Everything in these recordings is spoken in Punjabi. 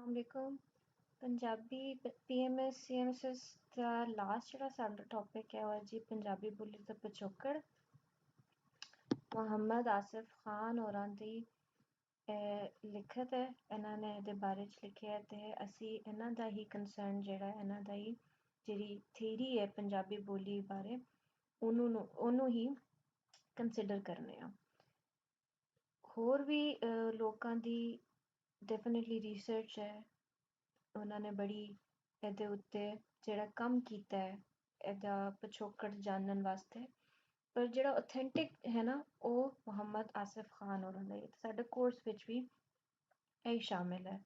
वालेकुम। पंजाबी पीएमएस सीएमएस ਦਾ ਲਾਸਟ ਜਿਹੜਾ ਸਾਡਾ ਟੌਪਿਕ ਹੈ ਉਹ ਹੈ ਜੀ ਪੰਜਾਬੀ ਬੋਲੀ ਦਾ ਪਿਛੋਕੜ। ਮੁਹੰਮਦ ਆਸਿਫ ਖਾਨ ਹੋਰਾਂ ਦੀ ਲਿਖਤ ਹੈ। ਇਹਨਾਂ ਨੇ ਇਹਦੇ ਬਾਰੇ 'ਚ ਲਿਖਿਆ ਤੇ ਅਸੀਂ ਇਹਨਾਂ ਦਾ ਹੀ ਕੰਸਰਨ ਜਿਹੜਾ ਇਹਨਾਂ ਦਾ ਹੀ ਜਿਹੜੀ ਥਿਊਰੀ ਹੈ ਪੰਜਾਬੀ ਬੋਲੀ ਬਾਰੇ ਉਹਨੂੰ ਹੀ ਕੰਸੀਡਰ ਕਰਨੇ ਆ। ਹੋਰ ਵੀ ਲੋਕਾਂ ਦੀ ਡੈਫੀਨਿਟਲੀ ਰਿਸਰਚ ਹੈ, ਉਹਨਾਂ ਨੇ ਬੜੀ ਇਹਦੇ ਉੱਤੇ ਜਿਹੜਾ ਕੰਮ ਕੀਤਾ ਹੈ ਇਹਦਾ ਪਿਛੋਕੜ ਜਾਣਨ ਵਾਸਤੇ। ਪਰ ਜਿਹੜਾ ਆਥੈਂਟਿਕ ਹੈ ਨਾ ਉਹ ਮੁਹੰਮਦ ਆਸਿਫ ਖਾਨ ਹੋਰਾਂ ਦਾ ਹੀ ਸਾਡੇ ਕੋਰਸ ਵਿੱਚ ਵੀ ਇਹ ਸ਼ਾਮਿਲ ਹੈ।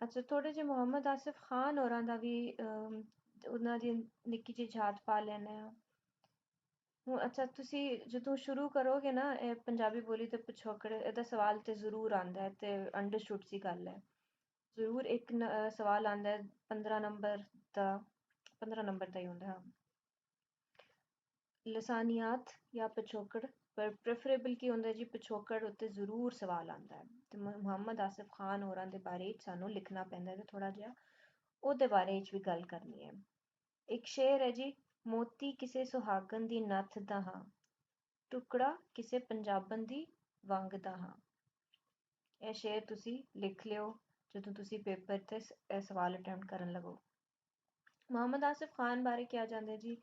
ਅੱਛਾ, ਥੋੜੇ ਜਿਹੇ ਮੁਹੰਮਦ ਆਸਿਫ ਖਾਨ ਹੋਰਾਂ ਦਾ ਵੀ ਉਹਨਾਂ ਦੀ ਨਿੱਕੀ ਜਿਹੀ ਝਾਤ ਪਾ ਲੈਂਦੇ ਆ ਹੁਣ। ਅੱਛਾ, ਤੁਸੀਂ ਜਦੋਂ ਸ਼ੁਰੂ ਕਰੋਗੇ ਨਾ ਇਹ ਪੰਜਾਬੀ ਬੋਲੀ ਤੇ ਪਿਛੋਕੜ, ਇਹਦਾ ਸਵਾਲ ਤੇ ਜ਼ਰੂਰ ਆਉਂਦਾ ਹੈ ਤੇ ਅੰਡਰਸਟੂਡ ਸੀ ਗੱਲ ਹੈ। ਜ਼ਰੂਰ ਇੱਕ ਸਵਾਲ ਆਉਂਦਾ ਹੈ 15 ਨੰਬਰ ਦਾ, 15 ਨੰਬਰ ਦਾ ਹੀ ਹੁੰਦਾ ਹੈ ਲਸਾਨੀਆਤ ਜਾਂ ਪਿਛੋਕੜ, ਪਰ ਪ੍ਰੈਫਰੇਬਲ ਕੀ ਹੁੰਦਾ ਜੀ ਪਿਛੋਕੜ ਉੱਤੇ ਜ਼ਰੂਰ ਸਵਾਲ ਆਉਂਦਾ ਹੈ ਤੇ ਮੁਹੰਮਦ ਆਸਿਫ ਖਾਨ ਹੋਰਾਂ ਦੇ ਬਾਰੇ ਸਾਨੂੰ ਲਿਖਣਾ ਪੈਂਦਾ ਤੇ ਥੋੜਾ ਜਿਹਾ ਉਹਦੇ ਬਾਰੇ ਵਿੱਚ ਵੀ ਗੱਲ ਕਰਨੀ ਹੈ। ਇੱਕ ਸ਼ੇਰ ਹੈ ਜੀ, ਮੋਤੀ ਕਿਸੇ ਸੁਹਾਗਣ ਦੀ ਨੱਥ ਦਾ ਹਾਂ, ਟੁਕੜਾ ਕਿਸੇ ਪੰਜਾਬਣ ਦੀ ਵੰਗ ਦਾ ਹਾਂ। ਇਹ ਸ਼ੇਰ ਤੁਸੀਂ ਲਿਖ ਲਿਓ ਜਦੋਂ ਤੁਸੀਂ ਪੇਪਰ ਤੇ ਇਹ ਸਵਾਲ ਅਟੈਂਪਟ ਕਰਨ ਲੱਗੋ। ਮੁਹੰਮਦ ਆਸਿਫ ਖਾਨ ਬਾਰੇ ਕਿਹਾ ਜਾਂਦਾ ਜੀ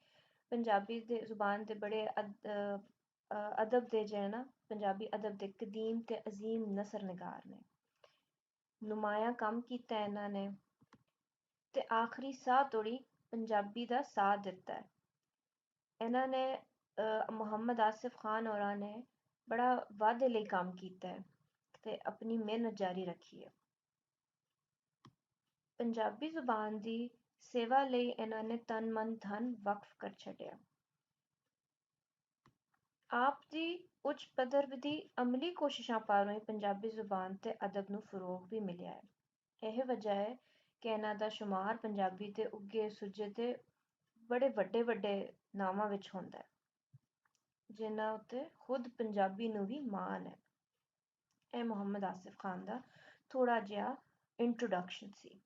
ਪੰਜਾਬੀ ਦੇ ਜ਼ੁਬਾਨ ਦੇ ਬੜੇ ਅਦਬ ਦੇ ਜਿਹੜੇ ਨਾ ਪੰਜਾਬੀ ਅਦਬ ਦੇ ਕਦੀਮ ਤੇ ਅਜ਼ੀਮ ਨਸਰ ਨਿਗਾਰ ਨੇ। ਨੁਮਾਇਆ ਕੰਮ ਕੀਤਾ ਇਹਨਾਂ ਨੇ ਤੇ ਆਖਰੀ ਸਾਹ ਤੋੜੀ ਪੰਜਾਬੀ ਦਾ ਸਾਥ ਦਿੱਤਾ ਹੈ। ਇਹਨਾਂ ਨੇ ਮੁਹੰਮਦ ਆਸਿਫ ਖਾਨ ਹੋਰਾਂ ਨੇ ਬੜਾ ਵਾਧੇ ਲਈ ਕੰਮ ਕੀਤਾ ਹੈ ਤੇ ਆਪਣੀ ਮਿਹਨਤ ਜਾਰੀ ਰੱਖੀ ਹੈ। ਪੰਜਾਬੀ ਜ਼ੁਬਾਨ ਦੀ ਸੇਵਾ ਲਈ ਇਹਨਾਂ ਨੇ ਤਨ ਮਨ ਧਨ ਵਕਫ ਕਰ ਛੱਡਿਆ। ਆਪ ਦੀ ਉੱਚ ਪੱਧਰ ਦੀ ਅਮਲੀ ਕੋਸ਼ਿਸ਼ਾਂ ਪਾਰੋਂ ਹੀ ਪੰਜਾਬੀ ਜ਼ੁਬਾਨ ਤੇ ਅਦਬ ਨੂੰ ਫਰੋਗ ਵੀ ਮਿਲਿਆ ਹੈ। ਇਹ ਵਜ੍ਹਾ ਹੈ ਕਿ ਇਹਨਾਂ ਦਾ ਸ਼ੁਮਾਰ ਪੰਜਾਬੀ ਦੇ ਉੱਗੇ ਸੁੱਜੇ ਤੇ ਬੜੇ ਵੱਡੇ ਵੱਡੇ ਨਾਵਾਂ ਵਿੱਚ ਹੁੰਦਾ ਹੈ ਜਿਨ੍ਹਾਂ ਉੱਤੇ ਖੁਦ ਪੰਜਾਬੀ ਨੂੰ ਵੀ ਮਾਣ ਹੈ। ਇਹ ਮੁਹੰਮਦ ਆਸਿਫ ਖਾਨ ਦਾ ਥੋੜਾ ਜਿਹਾ ਇੰਟਰੋਡਕਸ਼ਨ ਸੀ।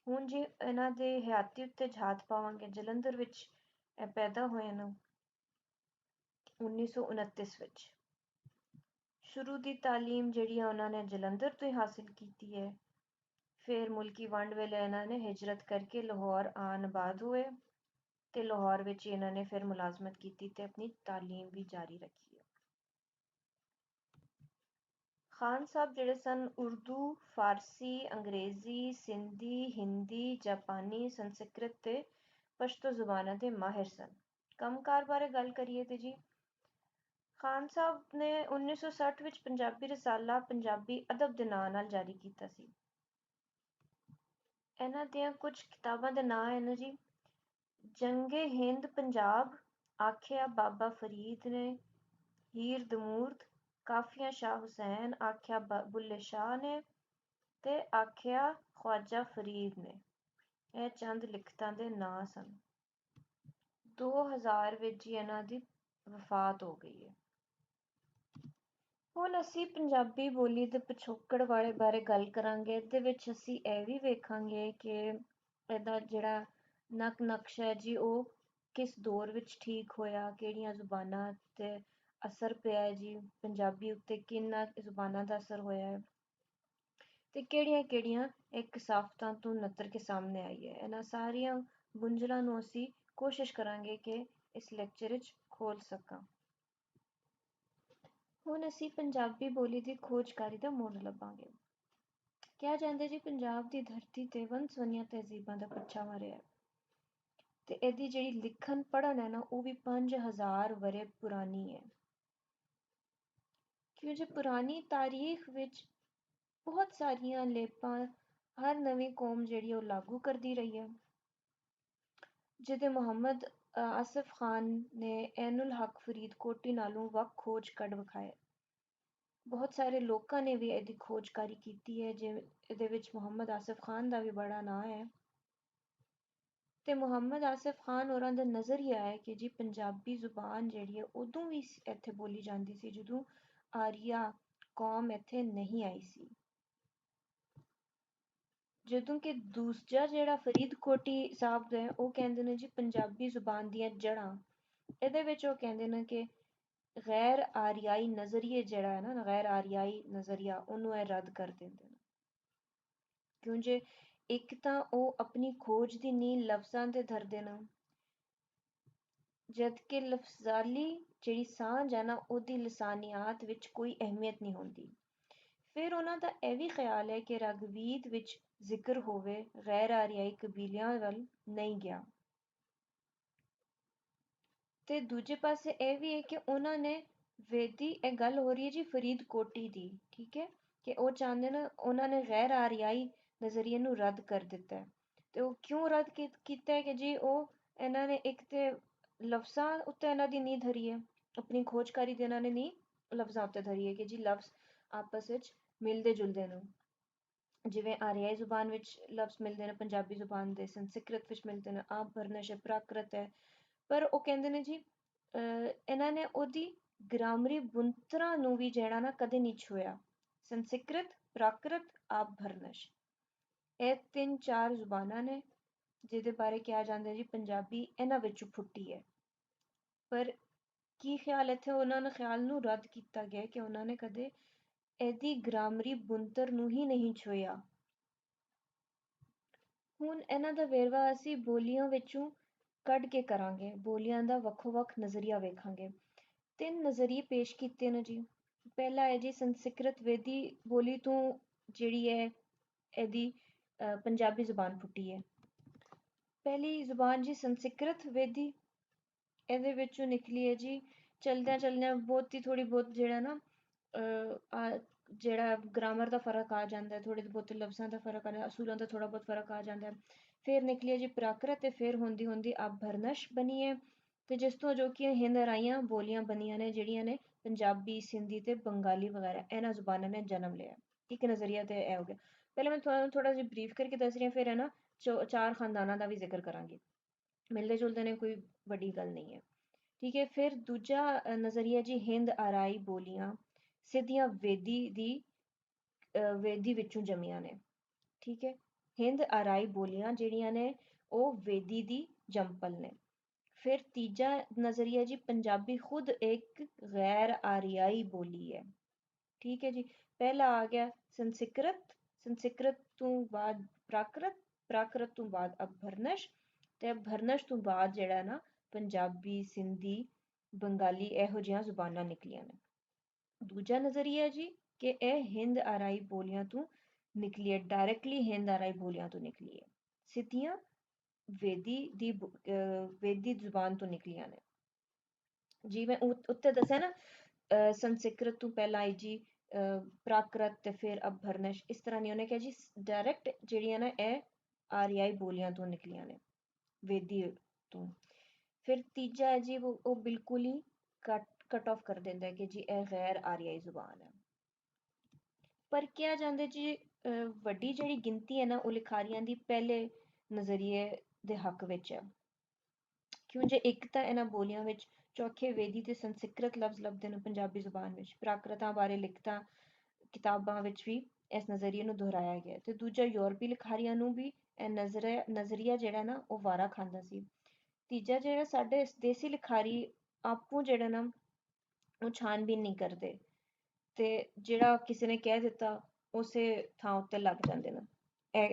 ਹੁਣ ਜੇ ਇਹਨਾਂ ਦੇ ਹਯਾਤੀ ਉੱਤੇ ਝਾਤ ਪਾਵਾਂਗੇ, ਜਲੰਧਰ ਵਿੱਚ ਇਹ ਪੈਦਾ ਹੋਏ ਨੇ 1929 ਵਿੱਚ। ਸ਼ੁਰੂ ਦੀ ਤਾਲੀਮ ਜਿਹੜੀ ਆ ਉਹਨਾਂ ਨੇ ਜਲੰਧਰ ਤੋਂ ਹੀ ਹਾਸਿਲ ਕੀਤੀ ਹੈ। ਫਿਰ ਮੁਲਕੀ ਵੰਡ ਵੇਲੇ ਇਹਨਾਂ ਨੇ ਹਿਜਰਤ ਕਰਕੇ ਲਾਹੌਰ ਆਣ ਆਬਾਦ ਹੋਏ ਤੇ ਲਾਹੌਰ ਵਿੱਚ ਹੀ ਇਹਨਾਂ ਨੇ ਫਿਰ ਮੁਲਾਜ਼ਮਤ ਕੀਤੀ ਤੇ ਆਪਣੀ ਤਾਲੀਮ ਵੀ ਜਾਰੀ ਰੱਖੀ ਹੈ। ਖਾਨ ਸਾਹਿਬ ਜਿਹੜੇ ਸਨ ਉਰਦੂ, ਫਾਰਸੀ, ਅੰਗਰੇਜ਼ੀ, ਸਿੰਧੀ, ਹਿੰਦੀ, ਜਾਪਾਨੀ, ਸੰਸਕ੍ਰਿਤ ਤੇ ਪਸ਼ਤੋ ਜ਼ੁਬਾਨਾਂ ਦੇ ਮਾਹਿਰ ਸਨ। ਕੰਮਕਾਰ ਬਾਰੇ ਗੱਲ ਕਰੀਏ ਤੇ ਜੀ ਖਾਨ ਸਾਹਿਬ ਨੇ 1960 ਵਿੱਚ ਪੰਜਾਬੀ ਰਸਾਲਾ ਪੰਜਾਬੀ ਅਦਬ ਦੇ ਨਾਂ ਨਾਲ ਜਾਰੀ ਕੀਤਾ ਸੀ। ਇਹਨਾਂ ਦੀਆਂ ਕੁਝ ਕਿਤਾਬਾਂ ਦੇ ਨਾਂ ਹਨ ਜੀ, ਜੰਗੇ ਹਿੰਦ ਪੰਜਾਬ, ਆਖਿਆ ਬਾਬਾ ਫਰੀਦ ਨੇ, ਹੀਰ ਦਮੂਰਦ, ਕਾਫੀਆਂ ਸ਼ਾਹ ਹੁਸੈਨ, ਆਖਿਆ ਬੁੱਲੇ ਸ਼ਾਹ ਨੇ ਤੇ ਆਖਿਆ ਖਵਾਜਾ ਫਰੀਦ ਨੇ। ਇਹ ਚੰਦ ਲਿਖਤਾਂ ਦੇ ਨਾਂ ਸਨ। 2000 ਵਿੱਚ ਹੀ ਇਹਨਾਂ ਦੀ ਵਫਾਤ ਹੋ ਗਈ ਹੈ। ਹੁਣ ਅਸੀਂ ਪੰਜਾਬੀ ਬੋਲੀ ਦੇ ਪਿਛੋਕੜ ਬਾਰੇ ਗੱਲ ਕਰਾਂਗੇ। ਇਹਦੇ ਵਿੱਚ ਅਸੀਂ ਇਹ ਵੀ ਵੇਖਾਂਗੇ ਕਿ ਇਹਦਾ ਜਿਹੜਾ ਨਕਸ਼ਾ ਹੈ ਜੀ ਉਹ ਕਿਸ ਦੌਰ ਵਿੱਚ ਠੀਕ ਹੋਇਆ, ਕਿਹੜੀਆਂ ਜ਼ੁਬਾਨਾਂ ਤੇ ਅਸਰ ਪਿਆ ਹੈ ਜੀ, ਪੰਜਾਬੀ ਉੱਤੇ ਕਿੰਨਾ ਜ਼ੁਬਾਨਾਂ ਦਾ ਅਸਰ ਹੋਇਆ ਹੈ ਤੇ ਕਿਹੜੀਆਂ ਕਿਹੜੀਆਂ ਇੱਕ ਕਸਾਫਤਾਂ ਤੋਂ ਨੱਤਰ ਕੇ ਸਾਹਮਣੇ ਆਈ ਹੈ। ਇਹਨਾਂ ਸਾਰੀਆਂ ਗੁੰਝਲਾਂ ਨੂੰ ਅਸੀਂ ਕੋਸ਼ਿਸ਼ ਕਰਾਂਗੇ ਕਿ ਇਸ ਲੈਕਚਰ ਵਿੱਚ ਖੋਲ ਸਕਾਂ। ਹੁਣ ਅਸੀਂ ਪੰਜਾਬੀ ਬੋਲੀ ਦੀ ਖੋਜਕਾਰੀ ਦਾ ਮੋੜ ਲੱਭਾਂਗੇ। ਕਿਹਾ ਜਾਂਦਾ ਜੀ ਪੰਜਾਬ ਦੀ ਧਰਤੀ ਤੇ ਵੰਨ-ਸੁਵੰਨੀਆਂ ਤਹਿਜ਼ੀਬਾਂ ਦਾ ਪਰਛਾਵਾਂ ਰਿਹਾ ਤੇ ਇਹਦੀ ਜਿਹੜੀ ਲਿਖਣ ਪੜ੍ਹਨ ਹੈ ਨਾ ਉਹ ਵੀ 5000 ਵਰ੍ਹੇ ਪੁਰਾਣੀ ਹੈ। ਕਿਉਂ ਜੇ ਪੁਰਾਣੀ ਤਾਰੀਖ ਵਿੱਚ ਬਹੁਤ ਸਾਰੀਆਂ ਲੇਪਾਂ ਹਰ ਨਵੀਂ ਕੌਮ ਜਿਹੜੀ ਉਹ ਲਾਗੂ ਕਰਦੀ ਰਹੀ ਹੈ, ਜਿਹਦੇ ਮੁਹੰਮਦ ਆਸਿਫ ਖਾਨ ਨੇ ਐਨੂਲ ਹਕ ਫਰੀਦਕੋਟੀ ਨਾਲੋਂ ਵੱਖ ਖੋਜ ਕੱਢ ਵਿਖਾਏ। ਬਹੁਤ ਸਾਰੇ ਲੋਕਾਂ ਨੇ ਵੀ ਇਹਦੀ ਖੋਜਕਾਰੀ ਕੀਤੀ ਹੈ, ਜਿਵੇਂ ਇਹਦੇ ਵਿੱਚ ਮੁਹੰਮਦ ਆਸਿਫ ਖਾਨ ਦਾ ਵੀ ਬੜਾ ਨਾਂ ਹੈ ਤੇ ਮੁਹੰਮਦ ਆਸਿਫ ਖਾਨ ਹੋਰਾਂ ਦਾ ਨਜ਼ਰੀਆ ਹੈ ਕਿ ਜੀ ਪੰਜਾਬੀ ਜ਼ੁਬਾਨ ਜਿਹੜੀ ਹੈ ਉਦੋਂ ਵੀ ਇੱਥੇ ਬੋਲੀ ਜਾਂਦੀ ਸੀ ਜਦੋਂ ਆਰੀਆ ਕੌਮ ਇੱਥੇ ਨਹੀਂ ਆਈ ਸੀ। ਜਦੋਂ ਕਿ ਦੂਜਾ ਜਿਹੜਾ ਫਰੀਦਕੋਟੀ ਸਾਹਿਬ ਹੈ ਉਹ ਕਹਿੰਦੇ ਨੇ ਜੀ ਪੰਜਾਬੀ ਜ਼ੁਬਾਨ ਦੀਆਂ ਜੜ੍ਹਾਂ। ਇਹਦੇ ਵਿੱਚ ਉਹ ਕਹਿੰਦੇ ਨੇ ਕਿ ਗੈਰ ਆਰਿਆਈ ਨਜ਼ਰੀਏ ਜਿਹੜਾ ਹੈ ਨਾ, ਗੈਰ ਆਰਿਆਈ ਨਜ਼ਰੀਆ, ਉਹਨੂੰ ਇਹ ਰੱਦ ਕਰ ਦਿੰਦੇ ਨੇ। ਕਿਉਂ ਜੇ ਇੱਕ ਤਾਂ ਉਹ ਆਪਣੀ ਖੋਜ ਦੀ ਨੀਂਹ ਲਫ਼ਜ਼ਾਂ ਤੇ ਧਰਦੇ ਨੇ, ਜਦ ਕਿ ਲਫ਼ਜ਼ਾਲੀ ਜਿਹੜੀ ਸਾਂਝ ਹੈ ਨਾ ਉਹਦੀ ਲਸਾਨੀਆਤ ਵਿੱਚ ਕੋਈ ਅਹਿਮੀਅਤ ਨਹੀਂ ਹੁੰਦੀ। ਫਿਰ ਉਹਨਾਂ ਦਾ ਇਹ ਵੀ ਖਿਆਲ ਹੈ ਕਿ ਰਗਵੀਦ ਵਿੱਚ ਜ਼ਿਕਰ ਹੋਵੇ ਗੈਰ ਆਰਿਆਈ ਕਬੀਲਿਆਂ ਵੱਲ ਨਹੀਂ ਗਿਆ। ਤੇ ਦੂਜੇ ਪਾਸੇ ਇਹ ਵੀ ਹੈ ਕਿ ਉਹਨਾਂ ਨੇ ਵੇਦੀ, ਇਹ ਗੱਲ ਹੋ ਰਹੀ ਹੈ ਜੀ ਫਰੀਦਕੋਟੀ ਦੀ, ਠੀਕ ਹੈ, ਕਿ ਉਹ ਚਾਹੁੰਦੇ ਨੇ, ਉਹਨਾਂ ਨੇ ਗੈਰ ਆਰਿਆਈ ਨਜ਼ਰੀਏ ਨੂੰ ਰੱਦ ਕਰ ਦਿੱਤਾ ਹੈ। ਤੇ ਉਹ ਕਿਉਂ ਰੱਦ ਕੀਤਾ ਹੈ ਕਿ ਜੀ ਉਹ ਇਹਨਾਂ ਨੇ ਇੱਕ ਤੇ ਲਫ਼ਜ਼ਾਂ ਉੱਤੇ ਇਹਨਾਂ ਦੀ ਨੀਂਹ ਧਰੀ ਹੈ, ਆਪਣੀ ਖੋਜਕਾਰੀ ਦੇ ਇਹਨਾਂ ਨੇ ਨੀਂਹ ਲਫ਼ਜ਼ਾਂ ਉੱਤੇ ਧਰੀ ਹੈ ਕਿ ਜੀ ਲਫ਼ਜ਼ ਆਪਸ ਵਿੱਚ ਮਿਲਦੇ ਜੁਲਦੇ ਨੇ। ਜਿਵੇਂ ਆਰਿਆਈ ਜ਼ੁਬਾਨ ਵਿੱਚ ਲਫ਼ਜ਼ ਮਿਲਦੇ ਨੇ ਪੰਜਾਬੀ ਜ਼ੁਬਾਨ ਦੇ, ਸੰਸਕ੍ਰਿਤ ਵਿੱਚ ਮਿਲਦੇ ਨੇ, ਆਪ ਭਰਨਸ਼ ਹੈ, ਪ੍ਰਾਕ੍ਰਿਤ ਹੈ। ਪਰ ਉਹ ਕਹਿੰਦੇ ਨੇ ਜੀ ਇਹਨਾਂ ਨੇ ਉਹਦੀ ਗ੍ਰਾਮਰੀ ਬੁਣਤਰਾਂ ਨੂੰ ਵੀ ਜਿਹੜਾ ਨਾ ਕਦੇ ਨਹੀਂ ਛੂਇਆ। ਸੰਸਕ੍ਰਿਤ, ਪ੍ਰਾਕ੍ਰਿਤ, ਆਪ ਭਰਨਸ਼, ਇਹ 3-4 ਜ਼ੁਬਾਨਾਂ ਨੇ ਜਿਹਦੇ ਬਾਰੇ ਕਿਹਾ ਜਾਂਦਾ ਜੀ ਪੰਜਾਬੀ ਇਹਨਾਂ ਵਿੱਚੋਂ ਫੁੱਟੀ ਹੈ। ਪਰ ਕੀ ਖਿਆਲ, ਇੱਥੇ ਉਹਨਾਂ ਨੇ ਖਿਆਲ ਨੂੰ ਰੱਦ ਕੀਤਾ ਗਿਆ ਕਿ ਉਹਨਾਂ ਨੇ ਕਦੇ ਇਹਦੀ ਗ੍ਰਾਮਰੀ ਬੁਣਤਰ ਨੂੰ ਹੀ ਨਹੀਂ ਛੂਇਆ। ਹੁਣ ਇਹਨਾਂ ਦਾ ਵੇਰਵਾ ਅਸੀਂ ਬੋਲੀਆਂ ਵਿੱਚੋਂ ਕੱਢ ਕੇ ਕਰਾਂਗੇ, ਬੋਲੀਆਂ ਦਾ ਵੱਖੋ ਵੱਖ ਨਜ਼ਰੀਆ ਵੇਖਾਂਗੇ। 3 ਨਜ਼ਰੀਏ ਪੇਸ਼ ਕੀਤੇ ਨੇ ਜੀ। ਪਹਿਲਾ ਹੈ ਜੀ ਸੰਸਕ੍ਰਿਤ ਵੇਦੀ ਬੋਲੀ ਤੋਂ ਜਿਹੜੀ ਹੈ ਇਹਦੀ ਪੰਜਾਬੀ ਜ਼ੁਬਾਨ ਫੁੱਟੀ ਹੈ। ਪਹਿਲੀ ਜ਼ੁਬਾਨ ਜੀ ਸੰਸਕ੍ਰਿਤ ਵੇਦੀ, ਇਹਦੇ ਵਿੱਚੋਂ ਨਿਕਲੀ ਹੈ ਜੀ ਚਲਦਿਆਂ ਚਲਦਿਆਂ ਬਹੁਤ ਹੀ ਥੋੜੀ ਬਹੁਤ ਜਿਹੜਾ ਨਾ ਜਿਹੜਾ ਗ੍ਰਾਮਰ ਦਾ ਫਰਕ ਆ ਜਾਂਦਾ ਹੈ, ਥੋੜੇ ਬਹੁਤ ਲਫ਼ਜ਼ਾਂ ਦਾ ਫਰਕ ਆ ਜਾਂਦਾ, ਅਸੂਲਾਂ ਦਾ ਥੋੜਾ ਬਹੁਤ ਫਰਕ ਆ ਜਾਂਦਾ ਹੈ। ਫਿਰ ਨਿਕਲੀ ਹੈ ਜੀ ਪ੍ਰਾਕ੍ਰਿਤ, ਤੇ ਫਿਰ ਹੁੰਦੀ ਹੁੰਦੀ ਆਪ ਭਰਨਸ਼ ਬਣੀ ਹੈ, ਤੇ ਜਿਸ ਤੋਂ ਜੋ ਕਿ ਹਿੰਦ ਆਰਾਈਆਂ ਬੋਲੀਆਂ ਬਣੀਆਂ ਨੇ ਜਿਹੜੀਆਂ ਨੇ ਪੰਜਾਬੀ, ਸਿੰਧੀ ਤੇ ਬੰਗਾਲੀ ਵਗੈਰਾ ਇਹਨਾਂ ਜ਼ੁਬਾਨਾਂ ਨੇ ਜਨਮ ਲਿਆ। ਇੱਕ ਨਜ਼ਰੀਆ ਤੇ ਇਹ ਹੋ ਗਿਆ। ਪਹਿਲਾਂ ਮੈਂ ਤੁਹਾਨੂੰ ਥੋੜਾ ਜਿਹਾ ਬਰੀਫ ਕਰਕੇ ਦੱਸ ਰਹੀ ਹਾਂ, ਫਿਰ ਹੈ ਨਾ 4 ਖਾਨਦਾਨਾਂ ਦਾ ਵੀ ਜ਼ਿਕਰ ਕਰਾਂਗੇ, ਮਿਲਦੇ ਜੁਲਦੇ ਨੇ, ਕੋਈ ਵੱਡੀ ਗੱਲ ਨਹੀਂ ਹੈ, ਠੀਕ ਹੈ। ਫਿਰ ਦੂਜਾ ਨਜ਼ਰੀਆ ਜੀ ਹਿੰਦ ਆਰਾਈ ਬੋਲੀਆਂ ਸਿੱਧੀਆਂ ਵੇਦੀ ਵਿੱਚੋਂ ਜੰਮੀਆਂ ਨੇ, ਠੀਕ ਹੈ। ਹਿੰਦ ਆਰਾਈ ਬੋਲੀਆਂ ਜਿਹੜੀਆਂ ਨੇ ਉਹ ਵੇਦੀ ਦੀ ਜੰਪਲ ਨੇ। ਫਿਰ ਤੀਜਾ ਨਜ਼ਰੀਆ ਜੀ ਪੰਜਾਬੀ ਖੁਦ ਇੱਕ ਗੈਰ ਆਰਿਆਈ ਬੋਲੀ ਹੈ, ਠੀਕ ਹੈ ਜੀ। ਪਹਿਲਾ ਆ ਗਿਆ ਸੰਸਕ੍ਰਿਤ, ਸੰਸਕ੍ਰਿਤ ਤੋਂ ਬਾਅਦ ਪ੍ਰਾਕ੍ਰਿਤ, ਪ੍ਰਾਕ੍ਰਿਤ ਤੋਂ ਬਾਅਦ ਅਭਰਨਸ਼, ਤੇ ਅਭਰਨਸ਼ ਤੋਂ ਬਾਅਦ ਜਿਹੜਾ ਨਾ ਪੰਜਾਬੀ, ਸਿੰਧੀ, ਬੰਗਾਲੀ ਇਹੋ ਜਿਹੀਆਂ ਜ਼ੁਬਾਨਾਂ ਨਿਕਲੀਆਂ ਨੇ। ਦੂਜਾ ਨਜ਼ਰੀਆ ਜੀ ਕਿ ਇਹ ਹਿੰਦ ਆਰਾਈ ਬੋਲੀਆਂ ਤੋਂ ਨਿਕਲੀ ਹੈ, ਡਾਇਰੈਕਟਲੀ ਹਿੰਦ ਆਰਾਈ ਬੋਲੀਆਂ ਤੋਂ ਨਿਕਲੀ ਹੈ, ਸਿੱਧੀਆਂ ਵੇਦੀ ਜ਼ੁਬਾਨ ਤੋਂ ਨਿਕਲੀਆਂ ਨੇ। ਜੀ ਮੈਂ ਉੱਤੇ ਦੱਸਿਆ ਨਾ ਸੰਸਕ੍ਰਿਤ ਤੋਂ ਪਹਿਲਾਂ ਆਈ ਜੀ ਪ੍ਰਾਕ੍ਰਿਤ ਤੇ ਫਿਰ ਅਭਰਨਸ਼, ਇਸ ਤਰ੍ਹਾਂ ਨਹੀਂ, ਉਹਨੇ ਕਿਹਾ ਜੀ ਡਾਇਰੈਕਟ ਜਿਹੜੀਆਂ ਨਾ ਇਹ ਆਰਿਆਈ ਬੋਲੀਆਂ ਤੋਂ ਨਿਕਲੀਆਂ ਨੇ, ਵੇਦੀ ਤੋਂ। ਫਿਰ ਤੀਜਾ ਹੈ ਜੀ ਉਹ ਬਿਲਕੁਲ ਹੀ ਕੱਟ ਆਫ ਕਰ ਦਿੰਦਾ ਹੈ ਕਿ ਜੀ ਇਹ ਗੈਰ ਆਰਿਆਈ ਜ਼ੁਬਾਨ ਹੈ। ਪਰ ਕਿਹਾ ਜਾਂਦਾ ਜੀ ਵੱਡੀ ਜਿਹੜੀ ਗਿਣਤੀ ਹੈ ਨਾ ਉਹ ਲਿਖਾਰੀਆਂ ਦੀ ਪਹਿਲੇ ਨਜ਼ਰੀਏ ਦੇ ਹੱਕ ਵਿੱਚ ਹੈ। ਕਿਉਂ ਜੇ ਇੱਕ ਤਾਂ ਇਹਨਾਂ ਬੋਲੀਆਂ ਵਿੱਚ ਚੌਥੇ ਵੇਦੀ ਤੇ ਸੰਸਕ੍ਰਿਤ ਲਫ਼ਜ਼ ਲੱਭਦੇ ਨੇ ਪੰਜਾਬੀ ਜ਼ੁਬਾਨ ਵਿੱਚ, ਪ੍ਰਾਕ੍ਰਿਤਾਂ ਬਾਰੇ ਲਿਖਤਾਂ ਕਿਤਾਬਾਂ ਵਿੱਚ ਵੀ ਇਸ ਨਜ਼ਰੀਏ ਨੂੰ ਦੁਹਰਾਇਆ ਗਿਆ, ਤੇ ਦੂਜਾ ਯੂਰਪੀ ਲਿਖਾਰੀਆਂ ਨੂੰ ਵੀ ਇਹ ਨਜ਼ਰੀਆ ਜਿਹੜਾ ਨਾ ਉਹ ਵਾਰਾ ਖਾਂਦਾ ਸੀ। ਤੀਜਾ ਜਿਹੜਾ ਸਾਡੇ ਦੇਸੀ ਲਿਖਾਰੀ ਆਪੂ ਜਿਹੜਾ ਨਾ ਉਹ ਛਾਨਬੀਨ ਨਹੀਂ ਕਰਦੇ, ਤੇ ਜਿਹੜਾ ਕਿਸੇ ਨੇ ਕਹਿ ਦਿੱਤਾ ਉਸੇ ਥਾਂ ਉੱਤੇ ਲੱਗ ਜਾਂਦੇ ਨੇ।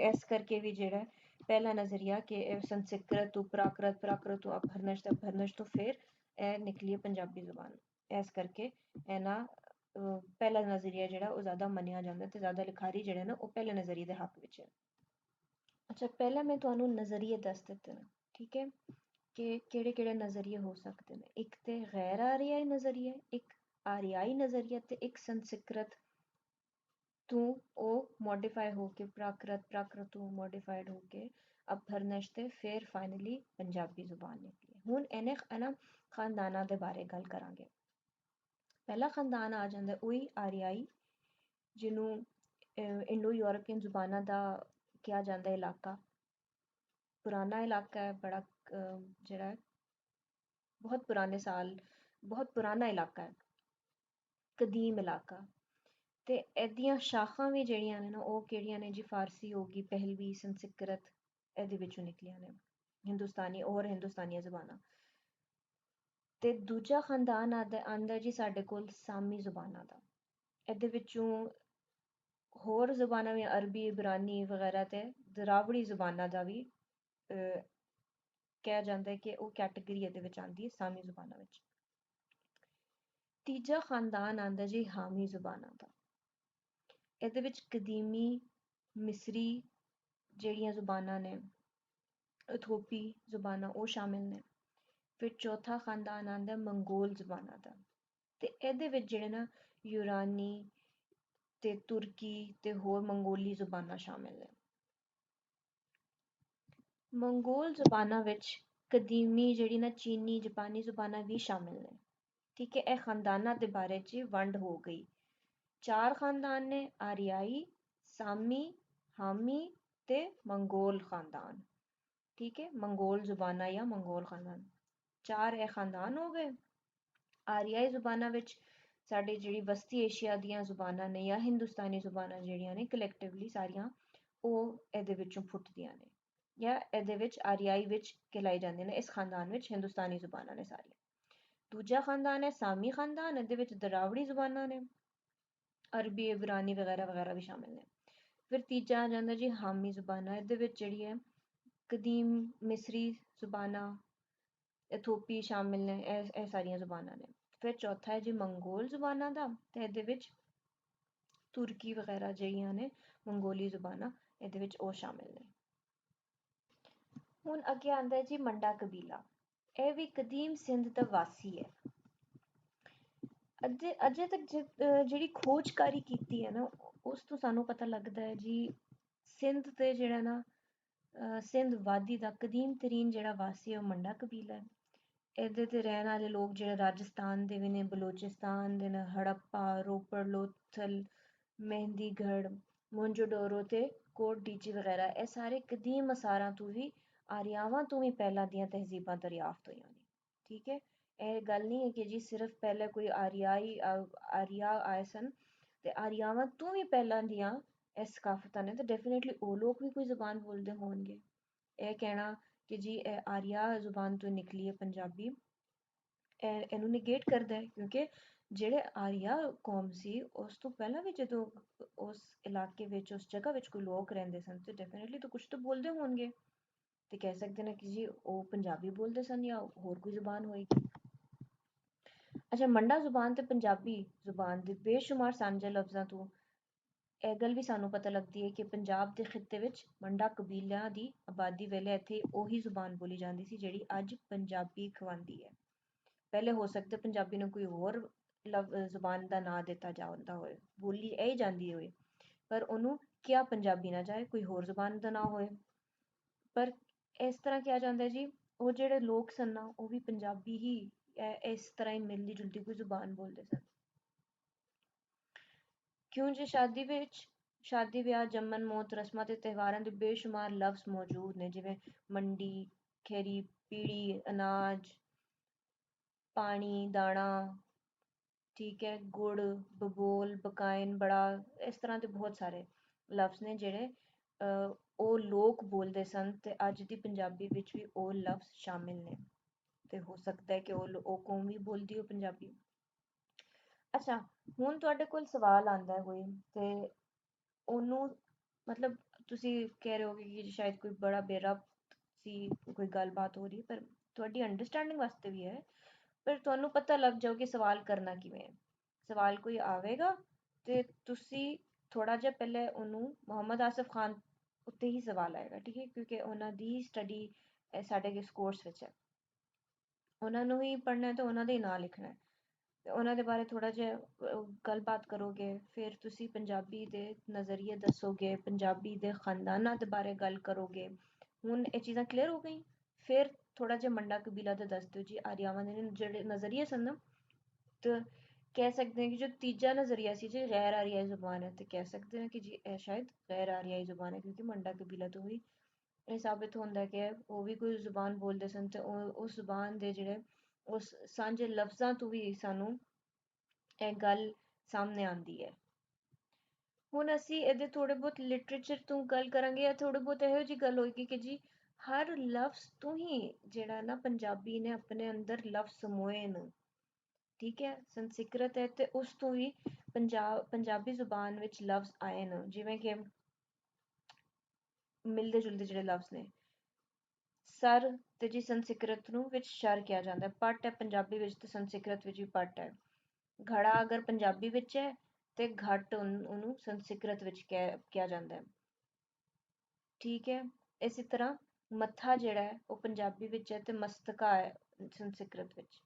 ਇਸ ਕਰਕੇ ਵੀ ਜਿਹੜਾ ਪਹਿਲਾ ਨਜ਼ਰੀਆ ਕਿ ਇਹ ਸੰਸਕ੍ਰਿਤ ਤੋਂ ਪ੍ਰਾਕ੍ਰਿਤ, ਪ੍ਰਾਕ੍ਰਿਤ ਤੋਂ ਅਭਰਨਸ਼ ਤੇ ਅਭਰਨਸ਼ ਤੋਂ ਫਿਰ ਇਹ ਨਿਕਲੀ ਹੈ ਪੰਜਾਬੀ ਜ਼ੁਬਾਨ। ਇਸ ਕਰਕੇ ਇਹਨਾਂ ਪਹਿਲਾ ਨਜ਼ਰੀਆ ਜਿਹੜਾ ਉਹ ਜ਼ਿਆਦਾ ਮੰਨਿਆ ਜਾਂਦਾ ਤੇ ਜ਼ਿਆਦਾ ਲਿਖਾਰੀ ਜਿਹੜੇ ਨਾ ਉਹ ਪਹਿਲੇ ਨਜ਼ਰੀਏ ਦੇ ਹੱਕ ਵਿੱਚ ਹੈ। ਅੱਛਾ, ਪਹਿਲਾਂ ਮੈਂ ਤੁਹਾਨੂੰ ਨਜ਼ਰੀਏ ਦੱਸ ਦਿੱਤੇ ਨੇ, ਠੀਕ ਹੈ, ਕਿ ਕਿਹੜੇ ਕਿਹੜੇ ਨਜ਼ਰੀਏ ਹੋ ਸਕਦੇ ਨੇ। ਇੱਕ ਤੇ ਗੈਰ ਆਰਿਆਈ ਨਜ਼ਰੀਆ, ਇੱਕ ਆਰਿਆਈ ਨਜ਼ਰੀਆ, ਤੇ ਇੱਕ ਸੰਸਕ੍ਰਿਤ ਤੋਂ ਉਹ ਮੋਡੀਫਾਈ ਹੋ ਕੇ ਪ੍ਰਾਕ੍ਰਿਤ, ਪ੍ਰਾਕ੍ਰਿਤ ਤੋਂ ਮੋਡੀਫਾਈਡ ਹੋ ਕੇ ਅਭਰਨਸ਼ ਤੇ ਫਿਰ ਫਾਈਨਲੀ ਪੰਜਾਬੀ ਜ਼ੁਬਾਨ ਨਿਕਲੀ। ਹੁਣ ਇਹਨਾਂ ਖਾਨਦਾਨਾਂ ਦੇ ਬਾਰੇ ਗੱਲ ਕਰਾਂਗੇ। ਪਹਿਲਾ ਖਾਨਦਾਨ ਆ ਜਾਂਦਾ ਉਹੀ ਆਰਿਆਈ, ਜਿਹਨੂੰ ਇੰਡੋ ਯੂਰਪੀਅਨ ਜ਼ੁਬਾਨਾਂ ਦਾ ਕਿਹਾ ਜਾਂਦਾ ਇਲਾਕਾ। ਪੁਰਾਣਾ ਇਲਾਕਾ ਹੈ ਬੜਾ, ਜਿਹੜਾ ਬਹੁਤ ਪੁਰਾਣੇ ਸਾਲ, ਬਹੁਤ ਪੁਰਾਣਾ ਇਲਾਕਾ ਹੈ, ਕਦੀਮ ਇਲਾਕਾ। ਤੇ ਇਹਦੀਆਂ ਸ਼ਾਖਾਂ ਵੀ ਜਿਹੜੀਆਂ ਨੇ ਨਾ ਉਹ ਕਿਹੜੀਆਂ ਨੇ ਜੀ? ਫਾਰਸੀ ਹੋ ਗਈ, ਪਹਿਲਵੀ, ਸੰਸਕ੍ਰਿਤ, ਇਹਦੇ ਵਿੱਚੋਂ ਨਿਕਲੀਆਂ ਨੇ, ਹਿੰਦੁਸਤਾਨੀ ਔਰ ਹਿੰਦੁਸਤਾਨੀਆਂ ਜ਼ੁਬਾਨਾਂ। ਤੇ ਦੂਜਾ ਖਾਨਦਾਨ ਆਂਦਾ ਜੀ ਸਾਡੇ ਕੋਲ ਸਾਮੀ ਜ਼ੁਬਾਨਾਂ ਦਾ। ਇਹਦੇ ਵਿੱਚੋਂ ਹੋਰ ਜ਼ੁਬਾਨਾਂ ਵੀ, ਅਰਬੀ, ਇਬਰਾਨੀ ਵਗੈਰਾ ਤੇ ਦਰਾਵੜੀ ਜ਼ੁਬਾਨਾਂ ਦਾ ਵੀ ਕਿਹਾ ਜਾਂਦਾ ਹੈ ਕਿ ਉਹ ਕੈਟੇਗਰੀ ਇਹਦੇ ਵਿੱਚ ਆਂਦੀ ਹੈ ਸਾਮੀ ਜ਼ੁਬਾਨਾਂ ਵਿੱਚ। ਤੀਜਾ ਖਾਨਦਾਨ ਆਂਦਾ ਜੀ ਹਾਮੀ ਜ਼ੁਬਾਨਾਂ ਦਾ। ਇਹਦੇ ਵਿੱਚ ਕਦੀਮੀ ਮਿਸਰੀ ਜਿਹੜੀਆਂ ਜ਼ੁਬਾਨਾਂ ਨੇ, ਇਥੋਪੀ ਜ਼ੁਬਾਨਾਂ, ਉਹ ਸ਼ਾਮਿਲ ਨੇ। ਫਿਰ ਚੌਥਾ ਖਾਨਦਾਨ ਆਂਦਾ ਮੰਗੋਲ ਜ਼ੁਬਾਨਾਂ ਦਾ, ਤੇ ਇਹਦੇ ਵਿੱਚ ਜਿਹੜੇ ਨਾ ਯੂਨਾਨੀ ਤੇ ਤੁਰਕੀ ਤੇ ਹੋਰ ਮੰਗੋਲੀ ਜ਼ੁਬਾਨਾਂ ਸ਼ਾਮਿਲ ਨੇ। ਮੰਗੋਲ ਜ਼ੁਬਾਨਾਂ ਵਿੱਚ ਕਦੀਮੀ ਜਿਹੜੀ ਨਾ ਚੀਨੀ, ਜਾਪਾਨੀ ਜ਼ੁਬਾਨਾਂ ਵੀ ਸ਼ਾਮਿਲ ਨੇ। ਠੀਕ ਹੈ, ਇਹ ਖਾਨਦਾਨਾਂ ਦੇ ਬਾਰੇ 'ਚ ਵੰਡ ਹੋ ਗਈ। 4 ਖਾਨਦਾਨ ਨੇ, ਆਰਿਆਈ, ਸਾਮੀ, ਹਾਮੀ ਤੇ ਮੰਗੋਲ ਖਾਨਦਾਨ। ਠੀਕ ਹੈ, ਮੰਗੋਲ ਜ਼ੁਬਾਨਾਂ ਜਾਂ ਮੰਗੋਲ ਖਾਨਦਾਨ, 4 ਇਹ ਖਾਨਦਾਨ ਹੋ ਗਏ। ਆਰਿਆਈ ਜ਼ੁਬਾਨਾਂ ਵਿੱਚ ਸਾਡੀ ਜਿਹੜੀ ਵਸਤੀ ਏਸ਼ੀਆ ਦੀਆਂ ਜ਼ੁਬਾਨਾਂ ਨੇ ਜਾਂ ਹਿੰਦੁਸਤਾਨੀ ਜ਼ੁਬਾਨਾਂ ਜਿਹੜੀਆਂ ਨੇ ਕਲੈਕਟਿਵਲੀ ਸਾਰੀਆਂ, ਉਹ ਇਹਦੇ ਵਿੱਚੋਂ ਫੁੱਟਦੀਆਂ ਨੇ ਜਾਂ ਇਹਦੇ ਵਿੱਚ ਆਰਿਆਈ ਵਿੱਚ ਕਹਿਲਾਈ ਜਾਂਦੀਆਂ ਨੇ। ਇਸ ਖਾਨਦਾਨ ਵਿੱਚ ਹਿੰਦੁਸਤਾਨੀ ਜ਼ੁਬਾਨਾਂ ਨੇ ਸਾਰੀਆਂ। ਦੂਜਾ ਖਾਨਦਾਨ ਹੈ ਸਾਮੀ ਖਾਨਦਾਨ, ਇਹਦੇ ਵਿੱਚ ਦਰਾਵੜੀ ਜ਼ੁਬਾਨਾਂ ਨੇ, ਅਰਬੀ, ਇਬਰਾਨੀ ਵਗੈਰਾ ਵਗੈਰਾ ਵੀ ਸ਼ਾਮਿਲ ਨੇ। ਫਿਰ ਤੀਜਾ ਆ ਜਾਂਦਾ ਜੀ ਹਾਮੀ ਜ਼ੁਬਾਨਾਂ, ਇਹਦੇ ਵਿੱਚ ਜਿਹੜੀ ਹੈ ਕਦੀਮ ਮਿਸਰੀ ਜ਼ੁਬਾਨਾਂ, ਇਥੋਪੀ ਸ਼ਾਮਿਲ ਨੇ, ਇਹ ਸਾਰੀਆਂ ਜ਼ੁਬਾਨਾਂ ਨੇ। ਫਿਰ ਚੌਥਾ ਹੈ ਜੀ ਮੰਗੋਲ ਜ਼ੁਬਾਨਾਂ ਦਾ, ਤੇ ਇਹਦੇ ਵਿੱਚ ਤੁਰਕੀ ਵਗੈਰਾ ਜਿਹੜੀਆਂ ਨੇ ਮੰਗੋਲੀ ਜ਼ੁਬਾਨਾਂ, ਇਹਦੇ ਵਿੱਚ ਉਹ ਸ਼ਾਮਿਲ ਨੇ। ਹੁਣ ਅੱਗੇ ਆਂਦਾ ਜੀ ਮੰਡਾ ਕਬੀਲਾ। ਇਹ ਵੀ ਕਦੀਮ ਸਿੰਧ ਦਾ ਵਾਸੀ ਹੈ। ਅਜੇ ਤੱਕ ਜਿਹੜੀ ਖੋਜਕਾਰੀ ਕੀਤੀ ਹੈ ਨਾ, ਉਸ ਤੋਂ ਸਾਨੂੰ ਪਤਾ ਲੱਗਦਾ ਹੈ ਜੀ ਸਿੰਧ ਤੇ ਜਿਹੜਾ ਨਾ ਸਿੰਧ ਵਾਦੀ ਦਾ ਕਦੀਮ ਤਰੀਨ ਜਿਹੜਾ ਵਾਸੀ ਹੈ ਉਹ ਮੰਡਾ ਕਬੀਲਾ ਹੈ। ਇਹਦੇ ਤੇ ਰਹਿਣ ਵਾਲੇ ਲੋਕ ਜਿਹੜੇ ਰਾਜਸਥਾਨ ਦੇ ਵੀ ਨੇ, ਬਲੋਚਿਸਤਾਨ ਦੇ ਨੇ, ਹੜੱਪਾ, ਰੋਪੜ, ਲੋਥਲ, ਮਹਿੰਦੀਗੜ੍ਹ, ਮੋਨਜੋਡੋਰੋ ਤੇ ਕੋਟ ਡੀਜੀ ਵਗੈਰਾ, ਇਹ ਸਾਰੇ ਕਦੀਮ ਅਸਾਰਾਂ ਤੋਂ ਵੀ, ਆਰਿਆਵਾਂ ਤੋਂ ਵੀ ਪਹਿਲਾਂ ਦੀਆਂ ਤਹਿਜ਼ੀਬਾਂ ਦਰਿਆਫਤ ਹੋਈਆਂ ਨੇ। ਠੀਕ ਹੈ, ਇਹ ਗੱਲ ਨਹੀਂ ਹੈ ਕਿ ਜੀ ਸਿਰਫ ਪਹਿਲੇ ਕੋਈ ਆਰੀਆ ਆਏ ਸਨ, ਤੇ ਆਰਿਆਵਾਂ ਤੋਂ ਵੀ ਪਹਿਲਾਂ ਦੀਆਂ ਇਹ ਸਕਾਫਤਾਂ ਨੇ, ਤੇ ਡੈਫੀਨੇਟਲੀ ਉਹ ਲੋਕ ਵੀ ਕੋਈ ਜ਼ੁਬਾਨ ਬੋਲਦੇ ਹੋਣਗੇ। ਇਹ ਕਹਿਣਾ ਕਿ ਜੀ ਇਹ ਆਰੀਆ ਜ਼ੁਬਾਨ ਤੋਂ ਨਿਕਲੀ ਹੈ ਪੰਜਾਬੀ, ਇਹਨੂੰ ਨਿਗੇਟ ਕਰਦਾ ਹੈ, ਕਿਉਂਕਿ ਜਿਹੜੇ ਆਰੀਆ ਕੌਮ ਸੀ ਉਸ ਤੋਂ ਪਹਿਲਾਂ ਵੀ ਜਦੋਂ ਉਸ ਇਲਾਕੇ ਵਿੱਚ, ਉਸ ਜਗ੍ਹਾ ਵਿੱਚ ਕੋਈ ਲੋਕ ਰਹਿੰਦੇ ਸਨ, ਤੇ ਡੈਫੀਨੇਟਲੀ ਤਾਂ ਕੁਛ ਤਾਂ ਬੋਲਦੇ ਹੋਣਗੇ, ਤੇ ਕਹਿ ਸਕਦੇ ਨੇ ਕਿ ਜੀ ਉਹ ਪੰਜਾਬੀ ਬੋਲਦੇ ਸਨ ਜਾਂ ਹੋਰ ਕੋਈ ਜ਼ੁਬਾਨ ਹੋਏਗੀ। ਅੱਛਾ, ਮੰਡਾ ਜ਼ੁਬਾਨ ਤੇ ਪੰਜਾਬੀ ਜ਼ੁਬਾਨ ਦੇ ਬੇਸ਼ੁਮਾਰ ਸਾਂਝੇ ਲਫ਼ਜ਼ਾਂ ਤੋਂ ਇਹ ਗੱਲ ਵੀ ਸਾਨੂੰ ਪਤਾ ਲੱਗਦੀ ਹੈ ਕਿ ਪੰਜਾਬ ਦੇ ਖਿੱਤੇ ਵਿੱਚ ਮੰਡਾ ਕਬੀਲਿਆਂ ਦੀ ਆਬਾਦੀ ਵੇਲੇ ਇੱਥੇ ਉਹੀ ਜ਼ੁਬਾਨ ਬੋਲੀ ਜਾਂਦੀ ਸੀ ਜਿਹੜੀ ਅੱਜ ਪੰਜਾਬੀ ਅਖਵਾਂਦੀ ਹੈ। ਪਹਿਲੇ ਹੋ ਸਕਦਾ ਪੰਜਾਬੀ ਨੂੰ ਕੋਈ ਹੋਰ ਜ਼ੁਬਾਨ ਦਾ ਨਾਂ ਦਿੱਤਾ ਜਾਂਦਾ ਹੋਏ, ਬੋਲੀ ਇਹ ਜਾਂਦੀ ਹੋਏ, ਪਰ ਉਹਨੂੰ ਕਿਆ ਪੰਜਾਬੀ ਨਾ ਜਾਏ, ਕੋਈ ਹੋਰ ਜ਼ੁਬਾਨ ਦਾ ਨਾਂ ਹੋਏ। ਪਰ ਇਸ ਤਰ੍ਹਾਂ ਕਿਹਾ ਜਾਂਦਾ ਜੀ ਉਹ ਜਿਹੜੇ ਲੋਕ ਸਨ ਨਾ, ਉਹ ਵੀ ਪੰਜਾਬੀ ਹੀ ਇਸ ਤਰ੍ਹਾਂ ਹੀ ਮਿਲਦੀ ਜੁਲਦੀ ਕੋਈ ਜ਼ੁਬਾਨ ਬੋਲਦੇ ਸਨ। ਕਿਉਂ ਜੇ ਸ਼ਾਦੀ ਵਿਆਹ, ਜੰਮਣ, ਮੌਤ, ਰਸਮਾਂ ਤੇ ਤਿਉਹਾਰਾਂ ਦੇ ਬੇਸ਼ੁਮਾਰ ਲਫ਼ਜ਼ ਮੌਜੂਦ ਨੇ, ਜਿਵੇਂ ਮੰਡੀ, ਖੇਰੀ, ਪੀੜੀ, ਅਨਾਜ, ਪਾਣੀ, ਦਾਣਾ, ਠੀਕ ਹੈ, ਗੁੜ, ਬਬੋਲ, ਬਕਾਇਨ, ਬੜਾ, ਇਸ ਤਰ੍ਹਾਂ ਦੇ ਬਹੁਤ ਸਾਰੇ ਲਫ਼ਜ਼ ਨੇ ਜਿਹੜੇ ਉਹ ਲੋਕ ਬੋਲਦੇ ਸਨ, ਤੇ ਅੱਜ ਦੀ ਪੰਜਾਬੀ ਵਿੱਚ ਵੀ ਉਹ ਲਫ਼ਜ਼ ਸ਼ਾਮਿਲ ਨੇ, ਤੇ ਹੋ ਸਕਦਾ ਹੈ ਕਿ ਉਹ ਕੌਮ ਵੀ ਬੋਲਦੀ ਹੋ ਪੰਜਾਬੀ। ਅੱਛਾ, ਹੁਣ ਤੁਹਾਡੇ ਕੋਲ ਸਵਾਲ ਆਂਦਾ ਕੋਈ, ਤੇ ਉਹਨੂੰ ਮਤਲਬ ਤੁਸੀਂ ਕਹਿ ਰਹੇ ਹੋਗੇ ਕਿ ਸ਼ਾਇਦ ਕੋਈ ਬੜਾ ਬੇਰਬਤ ਸੀ, ਕੋਈ ਗੱਲਬਾਤ ਹੋ ਰਹੀ, ਪਰ ਤੁਹਾਡੀ ਅੰਡਰਸਟੈਂਡਿੰਗ ਵਾਸਤੇ ਵੀ ਹੈ, ਪਰ ਤੁਹਾਨੂੰ ਪਤਾ ਲੱਗ ਜਾਓ ਕਿ ਸਵਾਲ ਕਰਨਾ ਕਿਵੇਂ ਹੈ। ਸਵਾਲ ਕੋਈ ਆਵੇਗਾ ਤੇ ਤੁਸੀਂ ਥੋੜਾ ਜਿਹਾ ਪਹਿਲੇ ਉਹਨੂੰ, ਮੁਹੰਮਦ ਆਸਿਫ ਖਾਨ ਉੱਤੇ ਹੀ ਸਵਾਲ ਆਏਗਾ, ਠੀਕ ਹੈ, ਕਿਉਂਕਿ ਉਹਨਾਂ ਦੀ ਸਟੱਡੀ ਸਾਡੇ ਇਸ ਕੋਰਸ ਵਿੱਚ ਹੈ, ਉਹਨਾਂ ਨੂੰ ਹੀ ਪੜ੍ਹਨਾ ਹੈ ਤੇ ਉਹਨਾਂ ਦੇ ਹੀ ਨਾਂ ਲਿਖਣਾ ਹੈ, ਤੇ ਉਹਨਾਂ ਦੇ ਬਾਰੇ ਥੋੜਾ ਜਿਹਾ ਗੱਲਬਾਤ ਕਰੋਗੇ, ਫਿਰ ਤੁਸੀਂ ਪੰਜਾਬੀ ਦੇ ਨਜ਼ਰੀਏ ਦੱਸੋਗੇ, ਪੰਜਾਬੀ ਦੇ ਖਾਨਦਾਨਾਂ ਦੇ ਬਾਰੇ ਗੱਲ ਕਰੋਗੇ। ਹੁਣ ਇਹ ਚੀਜ਼ਾਂ ਕਲੀਅਰ ਹੋ ਗਈ। ਫਿਰ ਥੋੜਾ ਜਿਹਾ ਮੰਡਾ ਕਬੀਲਾ ਦਾ ਦੱਸ ਦਿਓ ਜੀ, ਆਰਿਆਵਾਂ ਦੇ ਜਿਹੜੇ ਨਜ਼ਰੀਏ ਸਨ ਨਾ, ਤੇ ਕਹਿ ਸਕਦੇ ਹਾਂ ਕਿ ਜੋ ਤੀਜਾ ਨਜ਼ਰੀਆ ਸੀ ਜੀ ਗੈਰ ਆਰਿਆਈ ਜ਼ੁਬਾਨ ਹੈ, ਤੇ ਕਹਿ ਸਕਦੇ ਹਾਂ ਕਿ ਜੀ ਇਹ ਸ਼ਾਇਦ ਗੈਰ ਆਰਿਆਈ ਜ਼ੁਬਾਨ ਹੈ, ਕਿਉਂਕਿ ਮੰਡਾ ਕਬੀਲਾ ਤੋਂ ਹੀ ਇਹ ਸਾਬਿਤ ਹੁੰਦਾ ਕਿ ਉਹ ਵੀ ਕੋਈ ਜ਼ੁਬਾਨ ਬੋਲਦੇ ਸਨ, ਤੇ ਉਸ ਜ਼ੁਬਾਨ ਦੇ ਜਿਹੜੇ ਉਸ ਸਾਂਝੇ ਲਫ਼ਜ਼ਾਂ ਤੋਂ ਵੀ ਸਾਨੂੰ ਇਹ ਗੱਲ ਸਾਹਮਣੇ ਆਉਂਦੀ ਹੈ। ਹੁਣ ਅਸੀਂ ਇਹਦੇ ਥੋੜੇ ਬਹੁਤ ਲਿਟਰੇਚਰ ਤੋਂ ਗੱਲ ਕਰਾਂਗੇ ਜਾਂ ਥੋੜੀ ਬਹੁਤ ਇਹੋ ਜਿਹੀ ਗੱਲ ਹੋਏਗੀ ਕਿ ਜੀ ਹਰ ਲਫ਼ਜ਼ ਤੋਂ ਹੀ ਜਿਹੜਾ ਨਾ ਪੰਜਾਬੀ ਨੇ ਆਪਣੇ ਅੰਦਰ ਲਫ਼ਜ਼ ਸਮੋਏ ਨੇ। ਠੀਕ ਹੈ, ਸੰਸਕ੍ਰਿਤ ਹੈ ਤੇ ਉਸ ਤੋਂ ਹੀ ਪੰਜਾਬੀ ਜ਼ੁਬਾਨ ਵਿੱਚ ਲਫ਼ਜ਼ ਆਏ ਨੇ, ਜਿਵੇਂ ਕਿ ਮਿਲਦੇ ਜੁਲਦੇ ਜਿਹੜੇ ਲਫ਼ਜ਼ ਨੇ। ਸਰ ਤੇ ਜੀ ਸੰਸਕ੍ਰਿਤ ਨੂੰ ਵਿੱਚ ਸ਼ਰ ਕਿਹਾ ਜਾਂਦਾ ਹੈ, ਪੱਟ ਹੈ ਪੰਜਾਬੀ ਵਿੱਚ ਤੇ ਸੰਸਕ੍ਰਿਤ ਵਿੱਚ ਵੀ ਪੱਟ ਹੈ। ਘੜਾ ਅਗਰ ਪੰਜਾਬੀ ਵਿੱਚ ਹੈ ਤੇ ਘਟ ਉਹਨੂੰ ਸੰਸਕ੍ਰਿਤ ਵਿੱਚ ਕਿਹਾ ਜਾਂਦਾ ਹੈ। ਠੀਕ ਹੈ, ਇਸੇ ਤਰ੍ਹਾਂ ਮੱਥਾ ਜਿਹੜਾ ਹੈ ਉਹ ਪੰਜਾਬੀ ਵਿੱਚ ਹੈ ਤੇ ਮਸਤਕਾ ਹੈ ਸੰਸਕ੍ਰਿਤ ਵਿੱਚ।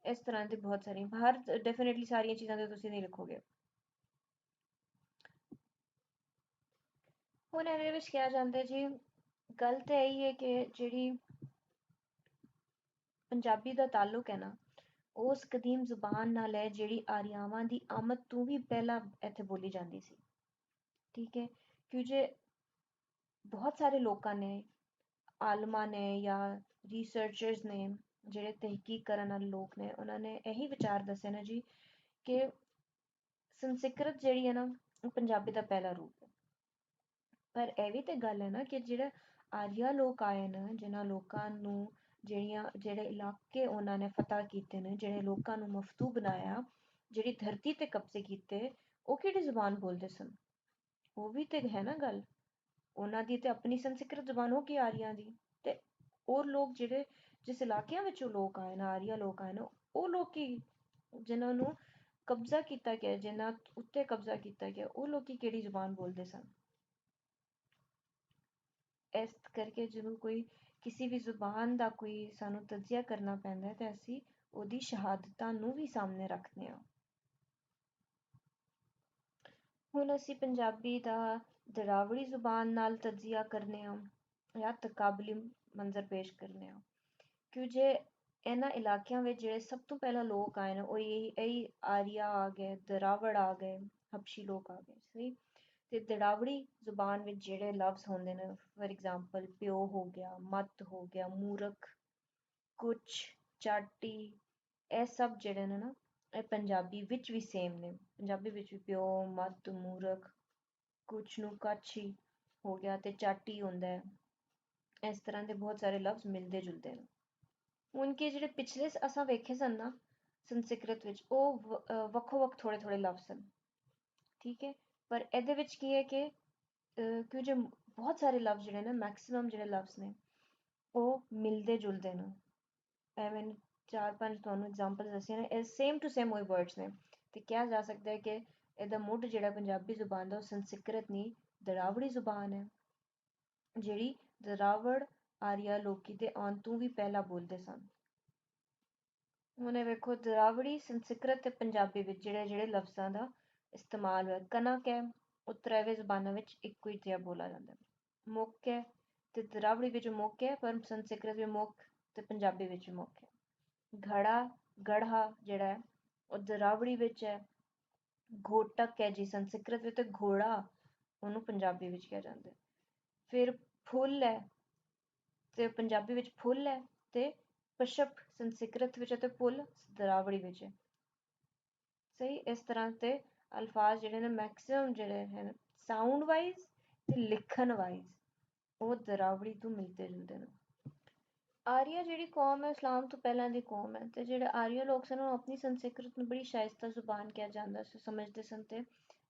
ਇਸ ਤਰ੍ਹਾਂ ਦੀ ਬਹੁਤ ਸਾਰੀਆਂ, ਹਰ ਡੈਫੀਨੇਟਲੀ ਸਾਰੀਆਂ ਚੀਜ਼ਾਂ ਤੇ ਤੁਸੀਂ ਨਹੀਂ ਲਿਖੋਗੇ। ਹੁਣ ਇਹਦੇ ਵਿੱਚ ਕਿਹਾ ਜਾਂਦਾ ਜੀ, ਗੱਲ ਤਾਂ ਇਹੀ ਹੈ ਕਿ ਜਿਹੜੀ ਪੰਜਾਬੀ ਦਾ ਤਾਲੁਕ ਹੈ ਨਾ, ਉਸ ਕਦੀਮ ਜ਼ੁਬਾਨ ਨਾਲ ਹੈ ਜਿਹੜੀ ਆਰੀਆਵਾਂ ਦੀ ਆਮਦ ਤੋਂ ਵੀ ਪਹਿਲਾਂ ਇੱਥੇ ਬੋਲੀ ਜਾਂਦੀ ਸੀ। ਠੀਕ ਹੈ, ਕਿਉਂ ਜੇ ਬਹੁਤ ਸਾਰੇ ਲੋਕਾਂ ਨੇ, ਆਲਮਾਂ ਨੇ ਜਾਂ ਰਿਸਰਚਰਸ ਨੇ, ਜਿਹੜੇ ਤਹਿਕੀਕ ਕਰਨ ਵਾਲੇ ਲੋਕ ਨੇ, ਉਹਨਾਂ ਨੇ ਇਹੀ ਵਿਚਾਰ ਦੱਸੇ ਨਾ ਜੀ ਕਿ ਸੰਸਕ੍ਰਿਤ ਜਿਹੜੀ ਹੈ ਨਾ ਉਹ ਪੰਜਾਬੀ ਦਾ ਪਹਿਲਾ ਰੂਪ ਹੈ। ਪਰ ਇਹ ਵੀ ਤੇ ਗੱਲ ਹੈ ਨਾ ਕਿ ਜਿਹੜਾ ਆਰੀਆ ਲੋਕ ਆਏ ਨੇ, ਜਿਨ੍ਹਾਂ ਲੋਕਾਂ ਨੂੰ ਜਿਹੜੇ ਇਲਾਕੇ ਉਹਨਾਂ ਨੇ ਫਤਹ ਕੀਤੇ ਨੇ, ਜਿਹੜੇ ਲੋਕਾਂ ਨੂੰ ਮਫਤੂ ਬਣਾਇਆ, ਜਿਹੜੀ ਧਰਤੀ ਤੇ ਕਬਜ਼ੇ ਕੀਤੇ, ਉਹ ਕਿਹੜੀ ਜ਼ੁਬਾਨ ਬੋਲਦੇ ਸਨ? ਉਹ ਵੀ ਤੇ ਹੈ ਨਾ ਗੱਲ। ਉਹਨਾਂ ਦੀ ਤੇ ਆਪਣੀ ਸੰਸਕ੍ਰਿਤ ਜ਼ੁਬਾਨ ਹੋ ਗਈ ਆਰੀਆਂ ਦੀ, ਤੇ ਉਹ ਲੋਕ ਜਿਹੜੇ ਜਿਸ ਇਲਾਕਿਆਂ ਵਿੱਚੋਂ ਲੋਕ ਆਏ ਨੇ, ਆਰੀਆ ਲੋਕ ਆਏ ਨੇ, ਉਹ ਲੋਕੀ ਜਿਨ੍ਹਾਂ ਨੂੰ ਕਬਜ਼ਾ ਕੀਤਾ ਗਿਆ, ਜਿਨ੍ਹਾਂ ਉੱਤੇ ਕਬਜ਼ਾ ਕੀਤਾ ਗਿਆ, ਉਹ ਲੋਕੀ ਕਿਹੜੀ ਜ਼ੁਬਾਨ ਬੋਲਦੇ ਸਨ? ਇਸ ਕਰਕੇ ਜਦੋਂ ਕੋਈ ਕਿਸੇ ਵੀ ਜ਼ੁਬਾਨ ਦਾ ਕੋਈ ਸਾਨੂੰ ਤਜਜ਼ੀਆ ਕਰਨਾ ਪੈਂਦਾ ਤੇ ਅਸੀਂ ਉਹਦੀ ਸ਼ਹਾਦਤਾਂ ਨੂੰ ਵੀ ਸਾਹਮਣੇ ਰੱਖਦੇ ਹਾਂ। ਹੁਣ ਅਸੀਂ ਪੰਜਾਬੀ ਦਾ ਦਰਾਵੜੀ ਜ਼ੁਬਾਨ ਨਾਲ ਤਜਜ਼ੀਆ ਕਰਨੇ ਹਾਂ ਜਾਂ ਤਕਾਬਲੀ ਮੰਜ਼ਰ ਪੇਸ਼ ਕਰਨੇ ਹਾਂ। ਕਿਉਂ ਜੇ ਇਹਨਾਂ ਇਲਾਕਿਆਂ ਵਿੱਚ ਜਿਹੜੇ ਸਭ ਤੋਂ ਪਹਿਲਾਂ ਲੋਕ ਆਏ ਨੇ ਉਹ ਇਹੀ ਆਰੀਆ ਆ ਗਏ, ਦਰਾਵੜ ਆ ਗਏ, ਹਬਸ਼ੀ ਲੋਕ ਆ ਗਏ, ਸਹੀ। ਤੇ ਦਰਾਵੜੀ ਜ਼ੁਬਾਨ ਵਿੱਚ ਜਿਹੜੇ ਲਫ਼ਜ਼ ਹੁੰਦੇ ਨੇ, ਫॉर एग्जांपल ਪਿਓ ਹੋ ਗਿਆ, ਮੱਤ ਹੋ ਗਿਆ, ਮੂਰਖ, ਕੁਛ, ਚਾਟੀ, ਇਹ ਸਭ ਜਿਹੜੇ ਨੇ ਨਾ ਇਹ ਪੰਜਾਬੀ ਵਿੱਚ ਵੀ ਸੇਮ ਨੇ। ਪੰਜਾਬੀ ਵਿੱਚ ਵੀ ਪਿਓ, ਮੱਤ, ਮੂਰਖ, ਕੁਛ ਨੂੰ ਕੱਛ ਹੀ ਹੋ ਗਿਆ ਤੇ ਚਾਟੀ ਹੁੰਦਾ ਹੈ। ਇਸ ਤਰ੍ਹਾਂ ਦੇ ਬਹੁਤ ਸਾਰੇ ਲਫ਼ਜ਼ ਮਿਲਦੇ ਜੁਲਦੇ ਨੇ। ਹੁਣ ਕਿ ਜਿਹੜੇ ਪਿਛਲੇ ਅਸਾਂ ਵੇਖੇ ਸਨ ਨਾ ਸੰਸਕ੍ਰਿਤ ਵਿੱਚ, ਉਹ ਵੱਖੋ ਵੱਖ ਥੋੜੇ ਥੋੜੇ ਲਫ਼ਜ਼ ਸਨ। ਠੀਕ ਹੈ, ਪਰ ਇਹਦੇ ਵਿੱਚ ਕੀ ਹੈ ਕਿ ਕਿਉਂ ਜੇ ਬਹੁਤ ਸਾਰੇ ਲਫ਼ਜ਼ ਜਿਹੜੇ ਨੇ, ਮੈਕਸਿਮਮ ਜਿਹੜੇ ਲਫ਼ਜ਼ ਨੇ ਉਹ ਮਿਲਦੇ ਜੁਲਦੇ ਨੇ। ਐਵੇਂ ਚਾਰ ਪੰਜ ਤੁਹਾਨੂੰ ਐਗਜ਼ਾਮਪਲ ਦੱਸੀਆਂ ਨੇ, ਇਹ ਸੇਮ ਟੂ ਸੇਮ ਉਹੀ ਵਰਡਸ ਨੇ। ਤੇ ਕਿਹਾ ਜਾ ਸਕਦਾ ਹੈ ਕਿ ਇਹਦਾ ਮੁੱਢ ਜਿਹੜਾ ਪੰਜਾਬੀ ਜ਼ੁਬਾਨ ਦਾ ਉਹ ਸੰਸਕ੍ਰਿਤ ਨਹੀਂ, ਦਰਾਵੜੀ ਜ਼ੁਬਾਨ ਹੈ, ਜਿਹੜੀ ਦਰਾਵੜ ਆਰੀਆ ਲੋਕੀ ਦੇ ਆਉਣ ਤੋਂ ਵੀ ਪਹਿਲਾਂ ਬੋਲਦੇ ਸਨ। ਹੁਣ ਇਹ ਵੇਖੋ, ਦਰਾਵੜੀ, ਸੰਸਕ੍ਰਿਤ ਤੇ ਪੰਜਾਬੀ ਵਿੱਚ ਜਿਹੜੇ ਜਿਹੜੇ ਲਫ਼ਜ਼ਾਂ ਦਾ ਇਸਤੇਮਾਲ ਹੋਇਆ, ਕਨਕ ਹੈ, ਉਹ ਤਰੇਵੇਂ ਜ਼ੁਬਾਨਾਂ ਵਿੱਚ ਇੱਕੋ ਹੀ ਜਿਹਾ ਬੋਲਾ ਜਾਂਦਾ ਹੈ। ਮੁੱਖ ਹੈ ਤੇ ਦਰਾਵੜੀ ਵਿੱਚ ਮੁੱਖ ਹੈ, ਪਰ ਸੰਸਕ੍ਰਿਤ ਵਿੱਚ ਮੁੱਖ ਤੇ ਪੰਜਾਬੀ ਵਿੱਚ ਮੁੱਖ ਹੈ। ਘੜਾ, ਗੜ੍ਹਾ ਜਿਹੜਾ ਹੈ ਉਹ ਦਰਾਵੜੀ ਵਿੱਚ ਹੈ। ਘੋਟਕ ਹੈ ਜੀ ਸੰਸਕ੍ਰਿਤ ਵਿੱਚ, ਤੇ ਘੋੜਾ ਉਹਨੂੰ ਪੰਜਾਬੀ ਵਿੱਚ ਕਿਹਾ ਜਾਂਦਾ ਹੈ। ਫਿਰ ਫੁੱਲ ਹੈ ਤੇ ਪੰਜਾਬੀ ਵਿੱਚ ਫੁੱਲ ਹੈ, ਤੇ ਪਸ਼ਪ ਸੰਸਕ੍ਰਿਤ ਵਿੱਚ ਹੈ ਤੇ ਪੁੱਲ ਦਰਾਵੜੀ ਵਿੱਚ ਹੈ। ਸਹੀ, ਇਸ ਤਰ੍ਹਾਂ ਤੇ ਅਲਫਾਜ਼ ਜਿਹੜੇ ਨੇ ਮੈਕਸਿਮਮ ਜਿਹੜੇ ਹਨ ਸਾਊਂਡ ਵਾਈਜ਼ ਤੇ ਲਿਖਣ ਵਾਈਜ਼ ਉਹ ਦਰਾਵੜੀ ਤੋਂ ਮਿਲਦੇ ਜੁਲਦੇ ਨੇ। ਆਰੀਆ ਜਿਹੜੀ ਕੌਮ ਹੈ ਇਸਲਾਮ ਤੋਂ ਪਹਿਲਾਂ ਦੀ ਕੌਮ ਹੈ, ਤੇ ਜਿਹੜੇ ਆਰੀਆ ਲੋਕ ਸਨ ਉਹ ਆਪਣੀ ਸੰਸਕ੍ਰਿਤ ਨੂੰ ਬੜੀ ਸ਼ਾਇਸਤਾ ਜ਼ੁਬਾਨ ਕਿਹਾ ਜਾਂਦਾ ਸੀ, ਸਮਝਦੇ ਸਨ। ਤੇ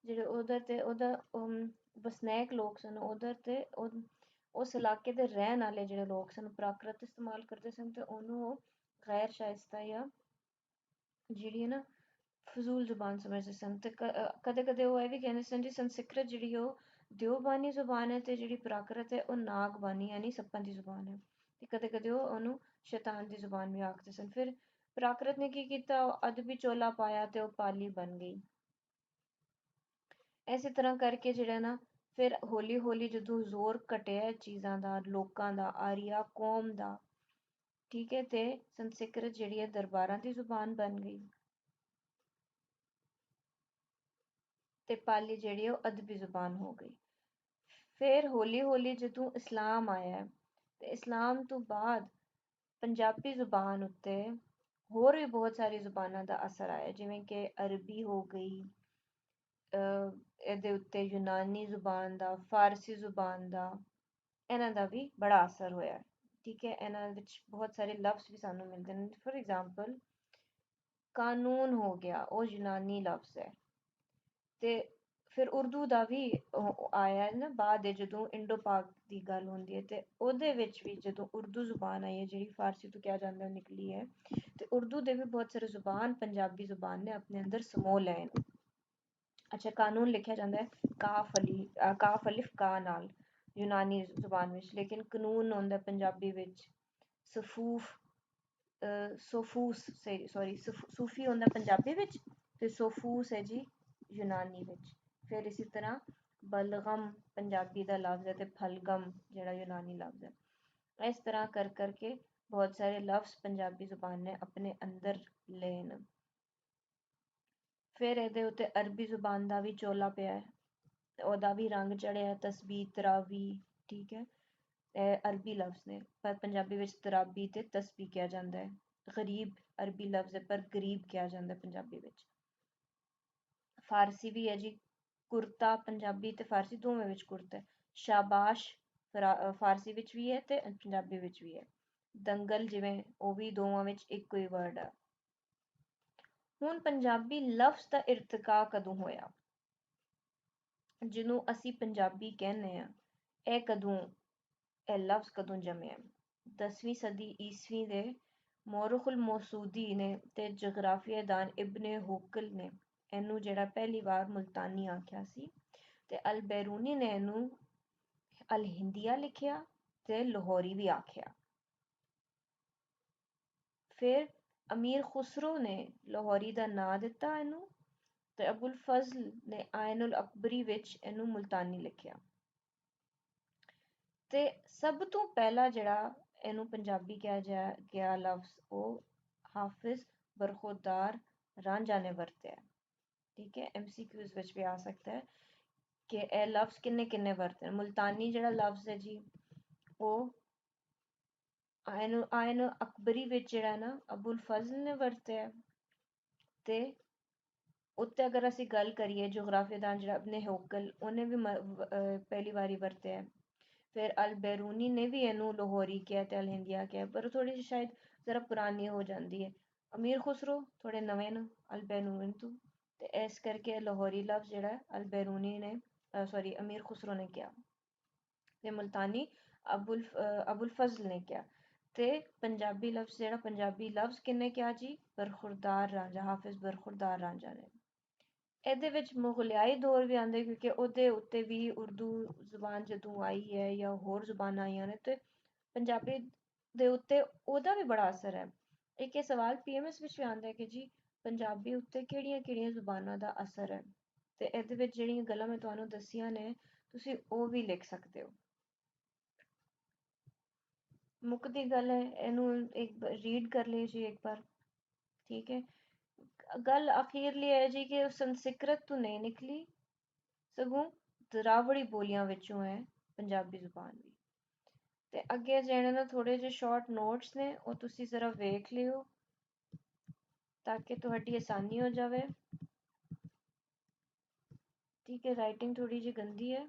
ਜਿਹੜੇ ਉਧਰ ਤੇ ਉਹਦਾ ਵਸਨੀਕ ਲੋਕ ਸਨ ਉਧਰ ਤੇ ਉਸ ਇਲਾਕੇ ਦੇ ਰਹਿਣ ਵਾਲੇ ਜਿਹੜੇ ਲੋਕ ਸਨ ਪ੍ਰਾਕ੍ਰਿਤ ਇਸਤੇਮਾਲ ਕਰਦੇ ਸਨ, ਤੇ ਉਹਨੂੰ ਉਹ ਗੈਰ ਸ਼ਾਇਸਤਾ ਜਾਂ ਜਿਹੜੀ ਹੈ ਨਾ ਫਜ਼ੂਲ ਜ਼ੁਬਾਨ ਸਮਝਦੇ ਸਨ। ਤੇ ਕਦੇ ਕਦੇ ਉਹ ਇਹ ਵੀ ਕਹਿੰਦੇ ਸਨ ਜੀ ਸੰਸਕ੍ਰਿਤ ਜਿਹੜੀ ਉਹ ਦਿਓਬਾਨੀ ਜ਼ੁਬਾਨ ਹੈ, ਤੇ ਜਿਹੜੀ ਪ੍ਰਾਕ੍ਰਿਤ ਹੈ ਉਹ ਨਾਗਬਾਨੀ ਯਾਨੀ ਸੱਪਾਂ ਦੀ ਜ਼ੁਬਾਨ ਹੈ। ਤੇ ਕਦੇ ਕਦੇ ਉਹ ਉਹਨੂੰ ਸ਼ੈਤਾਨ ਦੀ ਜ਼ੁਬਾਨ ਵੀ ਆਖਦੇ ਸਨ। ਫਿਰ ਪ੍ਰਾਕ੍ਰਿਤ ਨੇ ਕੀ ਕੀਤਾ, ਅਦਬੀ ਚੋਲਾ ਪਾਇਆ ਤੇ ਉਹ ਪਾਲੀ ਬਣ ਗਈ। ਇਸੇ ਤਰ੍ਹਾਂ ਕਰਕੇ ਜਿਹੜਾ ਨਾ ਫਿਰ ਹੌਲੀ ਹੌਲੀ ਜਦੋਂ ਜ਼ੋਰ ਘਟਿਆ ਚੀਜ਼ਾਂ ਦਾ, ਲੋਕਾਂ ਦਾ, ਆਰੀਆ ਕੌਮ ਦਾ, ਠੀਕ ਹੈ, ਤੇ ਸੰਸਕ੍ਰਿਤ ਜਿਹੜੀ ਹੈ ਦਰਬਾਰਾਂ ਦੀ ਜ਼ੁਬਾਨ ਬਣ ਗਈ, ਤੇ ਪਾਲੀ ਜਿਹੜੀ ਉਹ ਅਦਬੀ ਜ਼ੁਬਾਨ ਹੋ ਗਈ। ਫਿਰ ਹੌਲੀ ਹੌਲੀ ਜਦੋਂ ਇਸਲਾਮ ਆਇਆ, ਤੇ ਇਸਲਾਮ ਤੋਂ ਬਾਅਦ ਪੰਜਾਬੀ ਜ਼ੁਬਾਨ ਉੱਤੇ ਹੋਰ ਵੀ ਬਹੁਤ ਸਾਰੀ ਜ਼ੁਬਾਨਾਂ ਦਾ ਅਸਰ ਆਇਆ, ਜਿਵੇਂ ਕਿ ਅਰਬੀ ਹੋ ਗਈ, ਇਹਦੇ ਉੱਤੇ ਯੂਨਾਨੀ ਜ਼ੁਬਾਨ ਦਾ, ਫਾਰਸੀ ਜ਼ੁਬਾਨ ਦਾ, ਇਹਨਾਂ ਦਾ ਵੀ ਬੜਾ ਅਸਰ ਹੋਇਆ ਹੈ। ਠੀਕ ਹੈ, ਇਹਨਾਂ ਵਿੱਚ ਬਹੁਤ ਸਾਰੇ ਲਫ਼ਜ਼ ਵੀ ਸਾਨੂੰ ਮਿਲਦੇ ਨੇ। ਫॉर एग्जांपल ਕਾਨੂੰਨ ਹੋ ਗਿਆ, ਉਹ ਯੂਨਾਨੀ ਲਫ਼ਜ਼ ਹੈ। ਤੇ ਫਿਰ ਉਰਦੂ ਦਾ ਵੀ ਆਇਆ ਹੈ ਨਾ ਬਾਅਦ ਦੇ, ਜਦੋਂ ਇੰਡੋ ਪਾਕ ਦੀ ਗੱਲ ਹੁੰਦੀ ਹੈ ਤੇ ਉਹਦੇ ਵਿੱਚ ਵੀ ਜਦੋਂ ਉਰਦੂ ਜ਼ੁਬਾਨ ਆਈ ਹੈ, ਜਿਹੜੀ ਫਾਰਸੀ ਤੋਂ ਕਿਹਾ ਜਾਂਦਾ ਨਿਕਲੀ ਹੈ, ਤੇ ਉਰਦੂ ਦੇ ਵੀ ਬਹੁਤ ਸਾਰੇ ਜ਼ੁਬਾਨ ਪੰਜਾਬੀ ਜ਼ੁਬਾਨ ਨੇ ਆਪਣੇ ਅੰਦਰ ਸਮੋ ਲਏ ਨੇ। ਅੱਛਾ, ਕਾਨੂੰਨ ਲਿਖਿਆ ਜਾਂਦਾ ਹੈ ਕਾਫ ਅਲਿਫ ਕਾ ਨਾਲ ਯੂਨਾਨੀ ਜ਼ੁਬਾਨ ਵਿੱਚ, ਲੇਕਿਨ ਕਾਨੂੰਨ ਹੁੰਦਾ ਪੰਜਾਬੀ ਵਿੱਚ ਸਫੂਫ ਸੋਫੂਸ ਸੌਰੀ ਸੂਫੀ ਹੁੰਦਾ ਪੰਜਾਬੀ ਵਿੱਚ, ਤੇ ਸੋਫੂਸ ਹੈ ਜੀ ਯੂਨਾਨੀ ਵਿੱਚ। ਫਿਰ ਇਸੇ ਤਰ੍ਹਾਂ ਬਲਗਮ ਪੰਜਾਬੀ ਦਾ ਲਫ਼ਜ਼ ਹੈ, ਤੇ ਫਲਗਮ ਜਿਹੜਾ ਯੂਨਾਨੀ ਲਫ਼ਜ਼ ਹੈ। ਇਸ ਤਰ੍ਹਾਂ ਕਰ ਕਰਕੇ ਬਹੁਤ ਸਾਰੇ ਲਫ਼ਜ਼ ਪੰਜਾਬੀ ਜ਼ੁਬਾਨ ਨੇ ਆਪਣੇ ਅੰਦਰ ਲਏ ਨੇ। ਫਿਰ ਇਹਦੇ ਉੱਤੇ ਅਰਬੀ ਜ਼ੁਬਾਨ ਦਾ ਵੀ ਚੋਲਾ ਪਿਆ ਹੈ, ਉਹਦਾ ਵੀ ਰੰਗ ਚੜਿਆ, ਤਸਬੀਹ, ਤਰਾਵੀ। ਠੀਕ ਹੈ, ਇਹ ਅਰਬੀ ਲਫ਼ਜ਼ ਨੇ, ਪਰ ਪੰਜਾਬੀ ਵਿੱਚ ਤਰਾਬੀ ਤੇ ਤਸਬੀਹ ਕਿਹਾ ਜਾਂਦਾ ਹੈ। ਗਰੀਬ ਅਰਬੀ ਲਫ਼ਜ਼ ਹੈ, ਪਰ ਗਰੀਬ ਕਿਹਾ ਜਾਂਦਾ ਪੰਜਾਬੀ ਵਿੱਚ। ਫਾਰਸੀ ਵੀ ਹੈ ਜੀ, ਕੁਰਤਾ ਪੰਜਾਬੀ ਤੇ ਫਾਰਸੀ ਦੋਵੇਂ ਵਿੱਚ ਕੁਰਤਾ ਹੈ। ਸ਼ਾਬਾਸ਼ ਫਾਰਸੀ ਵਿੱਚ ਵੀ ਹੈ ਤੇ ਪੰਜਾਬੀ ਵਿੱਚ ਵੀ ਹੈ। ਦੰਗਲ ਜਿਵੇਂ, ਉਹ ਵੀ ਦੋਵਾਂ ਵਿੱਚ ਇੱਕੋ ਹੀ ਵਰਡ ਹੈ। ਹੁਣ ਪੰਜਾਬੀ ਲਫ਼ਜ਼ ਦਾ ਇਰਤਕਾ ਕਦੋਂ ਹੋਇਆ, ਜਿਹਨੂੰ ਅਸੀਂ ਪੰਜਾਬੀ ਕਹਿੰਦੇ ਆ, ਇਹ ਕਦੋਂ, ਇਹ ਲਫ਼ਜ਼ ਕਦੋਂ ਜੰਮਿਆ? 10ਵੀਂ ਸਦੀ ਈਸਵੀ ਦੇ ਮੋਰਖੁਲ ਮੌਸੂਦੀ ਨੇ ਤੇ ਜਗਰਾਫੀਏਦਾਨ ਇਬਨ ਹੋਕਲ ਨੇ ਇਹਨੂੰ ਜਿਹੜਾ ਪਹਿਲੀ ਵਾਰ ਮੁਲਤਾਨੀ ਆਖਿਆ ਸੀ, ਤੇ ਅਲ ਬੈਰੂਨੀ ਨੇ ਇਹਨੂੰ ਅਲ ਹਿੰਦੀਆ ਲਿਖਿਆ ਤੇ ਲਾਹੌਰੀ ਵੀ ਆਖਿਆ। ਫਿਰ ਅਮੀਰ ਖੁਸਰੋ ਨੇ ਲਾਹੌਰੀ ਦਾ ਨਾਂ ਦਿੱਤਾ ਇਹਨੂੰ, ਤੇ ਅਬੁਲ ਫਜ਼ਲ ਨੇ ਆਇਨ ਅਕਬਰੀ ਵਿੱਚ ਇਹਨੂੰ ਮੁਲਤਾਨੀ ਲਿਖਿਆ। ਤੇ ਸਭ ਤੋਂ ਪਹਿਲਾ ਜਿਹੜਾ ਇਹਨੂੰ ਪੰਜਾਬੀ ਕਿਹਾ ਗਿਆ ਲਫ਼ਜ਼, ਉਹ ਹਾਫਿਜ਼ ਬਰਖੁਰਦਾਰ ਰਾਂਝਾ ਨੇ ਵਰਤਿਆ। ਠੀਕ ਹੈ, MCQs ਵਿੱਚ ਵੀ ਆ ਸਕਦਾ ਹੈ ਕਿ ਇਹ ਲਫ਼ਜ਼ ਕਿੰਨੇ ਕਿੰਨੇ ਵਰਤੇ। ਮੁਲਤਾਨੀ ਜਿਹੜਾ ਲਫ਼ਜ਼ ਹੈ ਜੀ, ਉਹ ਆਇਨ ਅਕਬਰੀ ਵਿੱਚ ਜਿਹੜਾ ਨਾ ਅਬੁਲ ਫਜ਼ਲ ਨੇ ਵਰਤਿਆ। ਤੇ ਉੱਤੇ ਅਗਰ ਅਸੀਂ ਗੱਲ ਕਰੀਏ, ਜੋਗਰਾਫੀਦਾਨ ਜਿਹੜਾ ਇਬਨ ਹੋਕਲ, ਉਹਨੇ ਵੀ ਪਹਿਲੀ ਵਾਰੀ ਵਰਤਿਆ। ਫਿਰ ਅਲ ਬੈਰੂਨੀ ਨੇ ਵੀ ਇਹਨੂੰ ਲਾਹੌਰੀ ਕਿਹਾ ਤੇ ਅਲ ਹਿੰਦੀਆ ਕਿਹਾ, ਪਰ ਥੋੜੀ ਜਿਹੀ ਸ਼ਾਇਦ ਜ਼ਰਾ ਪੁਰਾਣੀ ਹੋ ਜਾਂਦੀ ਹੈ। ਅਮੀਰ ਖੁਸਰੋ ਥੋੜੇ ਨਵੇਂ ਨੇ ਅਲ ਬੈਰੂਨੀ ਤੋਂ, ਤੇ ਇਸ ਕਰਕੇ ਲਾਹੌਰੀ ਲਫ਼ਜ਼ ਜਿਹੜਾ ਅਲ ਬੈਰੂਨੀ ਨੇ ਸੌਰੀ ਅਮੀਰ ਖੁਸਰੋ ਨੇ ਕਿਹਾ, ਤੇ ਮੁਲਤਾਨੀ ਅਬੁਲ ਫਜ਼ਲ ਨੇ ਕਿਹਾ। ਤੇ ਪੰਜਾਬੀ ਲਫ਼ਜ਼ ਜਿਹੜਾ ਪੰਜਾਬੀ ਲਫ਼ਜ਼ ਕਿੰਨੇ ਕਿਹਾ ਜੀ? ਬਰਖੁਰਦਾਰ ਰਾਂਝਾ, ਹਾਫਿਜ਼ ਬਰਖੁਰਦਾਰ ਰਾਂਝਾ ਨੇ। ਇਹਦੇ ਵਿੱਚ ਮੁਗਲਿਆਈ ਦੌਰ ਵੀ ਆਉਂਦੇ, ਕਿਉਂਕਿ ਉਹਦੇ ਉੱਤੇ ਵੀ ਉਰਦੂ ਜ਼ੁਬਾਨ ਜਦੋਂ ਆਈ ਹੈ ਜਾਂ ਹੋਰ ਜ਼ੁਬਾਨਾਂ ਆਈਆਂ ਨੇ, ਤੇ ਪੰਜਾਬੀ ਦੇ ਉੱਤੇ ਉਹਦਾ ਵੀ ਬੜਾ ਅਸਰ ਹੈ। ਇੱਕ ਇਹ ਸਵਾਲ PMS ਵਿੱਚ ਵੀ ਆਉਂਦਾ ਹੈ ਕਿ ਜੀ ਪੰਜਾਬੀ ਉੱਤੇ ਕਿਹੜੀਆਂ ਕਿਹੜੀਆਂ ਜ਼ੁਬਾਨਾਂ ਦਾ ਅਸਰ ਹੈ, ਤੇ ਇਹਦੇ ਵਿੱਚ ਜਿਹੜੀਆਂ ਗੱਲਾਂ ਮੈਂ ਤੁਹਾਨੂੰ ਦੱਸੀਆਂ ਨੇ, ਤੁਸੀਂ ਉਹ ਵੀ ਲਿਖ ਸਕਦੇ ਹੋ। ਮੁੱਕਦੀ ਗੱਲ ਹੈ, ਇਹਨੂੰ ਇੱਕ ਰੀਡ ਕਰ ਲਈ ਜੀ ਇੱਕ ਬਾਰ। ਠੀਕ ਹੈ, ਗੱਲ ਅਖੀਰਲੀ ਹੈ ਜੀ ਕਿ ਸੰਸਕ੍ਰਿਤ ਤੋਂ ਨਹੀਂ ਨਿਕਲੀ, ਸਗੋਂ ਦਰਾਵੜੀ ਬੋਲੀਆਂ ਵਿੱਚੋਂ ਹੈ ਪੰਜਾਬੀ ਜ਼ੁਬਾਨ ਵੀ। ਤੇ ਅੱਗੇ ਜਿਹੜੇ ਨਾ ਥੋੜੇ ਜਿਹੇ ਸ਼ਾਰਟ ਨੋਟਸ ਨੇ, ਉਹ ਤੁਸੀਂ ਜ਼ਰਾ ਵੇਖ ਲਿਓ ਤਾਂ ਕਿ ਤੁਹਾਡੀ ਆਸਾਨੀ ਹੋ ਜਾਵੇ। ਠੀਕ ਹੈ, ਰਾਈਟਿੰਗ ਥੋੜੀ ਜਿਹੀ ਗੰਦੀ ਹੈ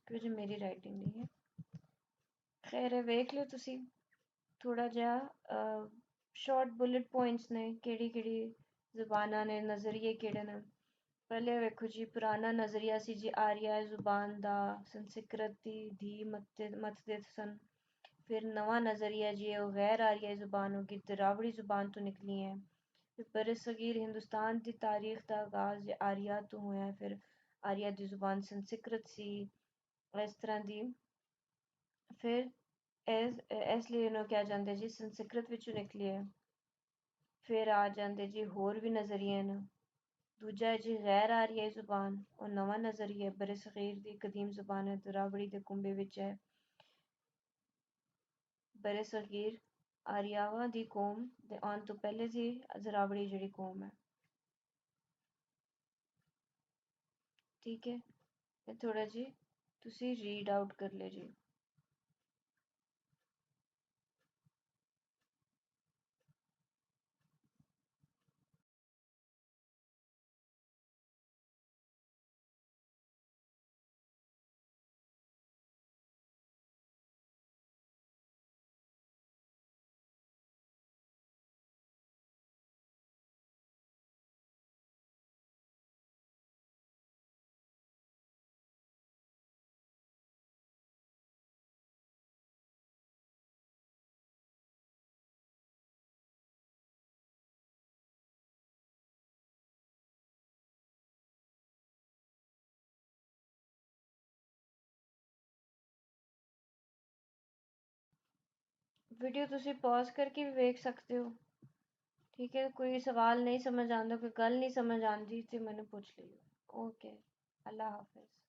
ਕਿਉਂਕਿ ਮੇਰੀ ਰਾਈਟਿੰਗ ਨਹੀਂ ਹੈ, ਖੈਰ ਵੇਖ ਲਿਓ ਤੁਸੀਂ। ਥੋੜਾ ਜਿਹਾ ਸ਼ਾਰਟ ਬੁਲੇਟ ਪੁਆਇੰਟਸ ਨੇ, ਕਿਹੜੀ ਕਿਹੜੀ ਜ਼ੁਬਾਨਾਂ ਨੇ, ਨਜ਼ਰੀਏ ਕਿਹੜੇ ਨੇ। ਪਹਿਲੇ ਵੇਖੋ ਜੀ, ਪੁਰਾਣਾ ਨਜ਼ਰੀਆ ਸੀ ਜੀ ਆਰੀਆ ਜ਼ੁਬਾਨ ਦਾ, ਸੰਸਕ੍ਰਿਤ ਦੀ ਧੀ ਮਤਦੇ ਸਨ। ਫਿਰ ਨਵਾਂ ਨਜ਼ਰੀਆ ਜੀ ਉਹ ਗੈਰ ਆਰੀਆਈ ਜ਼ੁਬਾਨ ਹੋ ਗਈ, ਦਰਾਵੜੀ ਜ਼ੁਬਾਨ ਤੋਂ ਨਿਕਲੀ ਹੈ। ਫਿਰ ਬਰਸਗੀਰ ਹਿੰਦੁਸਤਾਨ ਦੀ ਤਾਰੀਖ ਦਾ ਆਗਾਜ਼ ਆਰੀਆ ਤੋਂ ਹੋਇਆ, ਫਿਰ ਆਰੀਆ ਦੀ ਜ਼ੁਬਾਨ ਸੰਸਕ੍ਰਿਤ ਸੀ, ਇਸ ਤਰ੍ਹਾਂ ਦੀ। ਫਿਰ ਇਸ ਲਈ ਇਹਨੂੰ ਕਿਹਾ ਜਾਂਦਾ ਜੀ ਸੰਸਕ੍ਰਿਤ ਵਿੱਚੋਂ ਨਿਕਲੀ ਹੈ। ਫਿਰ ਆ ਜਾਂਦੇ ਜੀ ਹੋਰ ਵੀ ਨਜ਼ਰੀਏ ਨੇ। ਦੂਜਾ ਹੈ ਜੀ ਗੈਰ ਆਰੀਆਈ ਜ਼ੁਬਾਨ, ਉਹ ਨਵਾਂ ਨਜ਼ਰੀਆ ਬਰਸਗੀਰ ਦੀ ਕਦੀਮ ਜ਼ੁਬਾਨ ਹੈ, ਦਰਾਵੜੀ ਦੇ ਕੁੰਬੇ ਵਿੱਚ ਹੈ। ਬਰਸਗੀਰ ਆਰੀਆਵਾਂ ਦੀ ਕੌਮ ਦੇ ਆਉਣ ਤੋਂ ਪਹਿਲੇ ਸੀ ਦਰਾਵੜੀ ਜਿਹੜੀ ਕੌਮ ਹੈ। ਠੀਕ ਹੈ, ਇਹ ਥੋੜਾ ਜੀ ਤੁਸੀਂ ਰੀਡ ਆਊਟ ਕਰ ਲਿਓ ਜੀ। वीडियो तुसी पॉज करके भी वेख सकते हो। ठीक है, कोई सवाल नहीं समझ आंदा, कोई गल नहीं समझ आंदी ते मैनू पुछ लियो। ओके, अल्लाह हाफिज।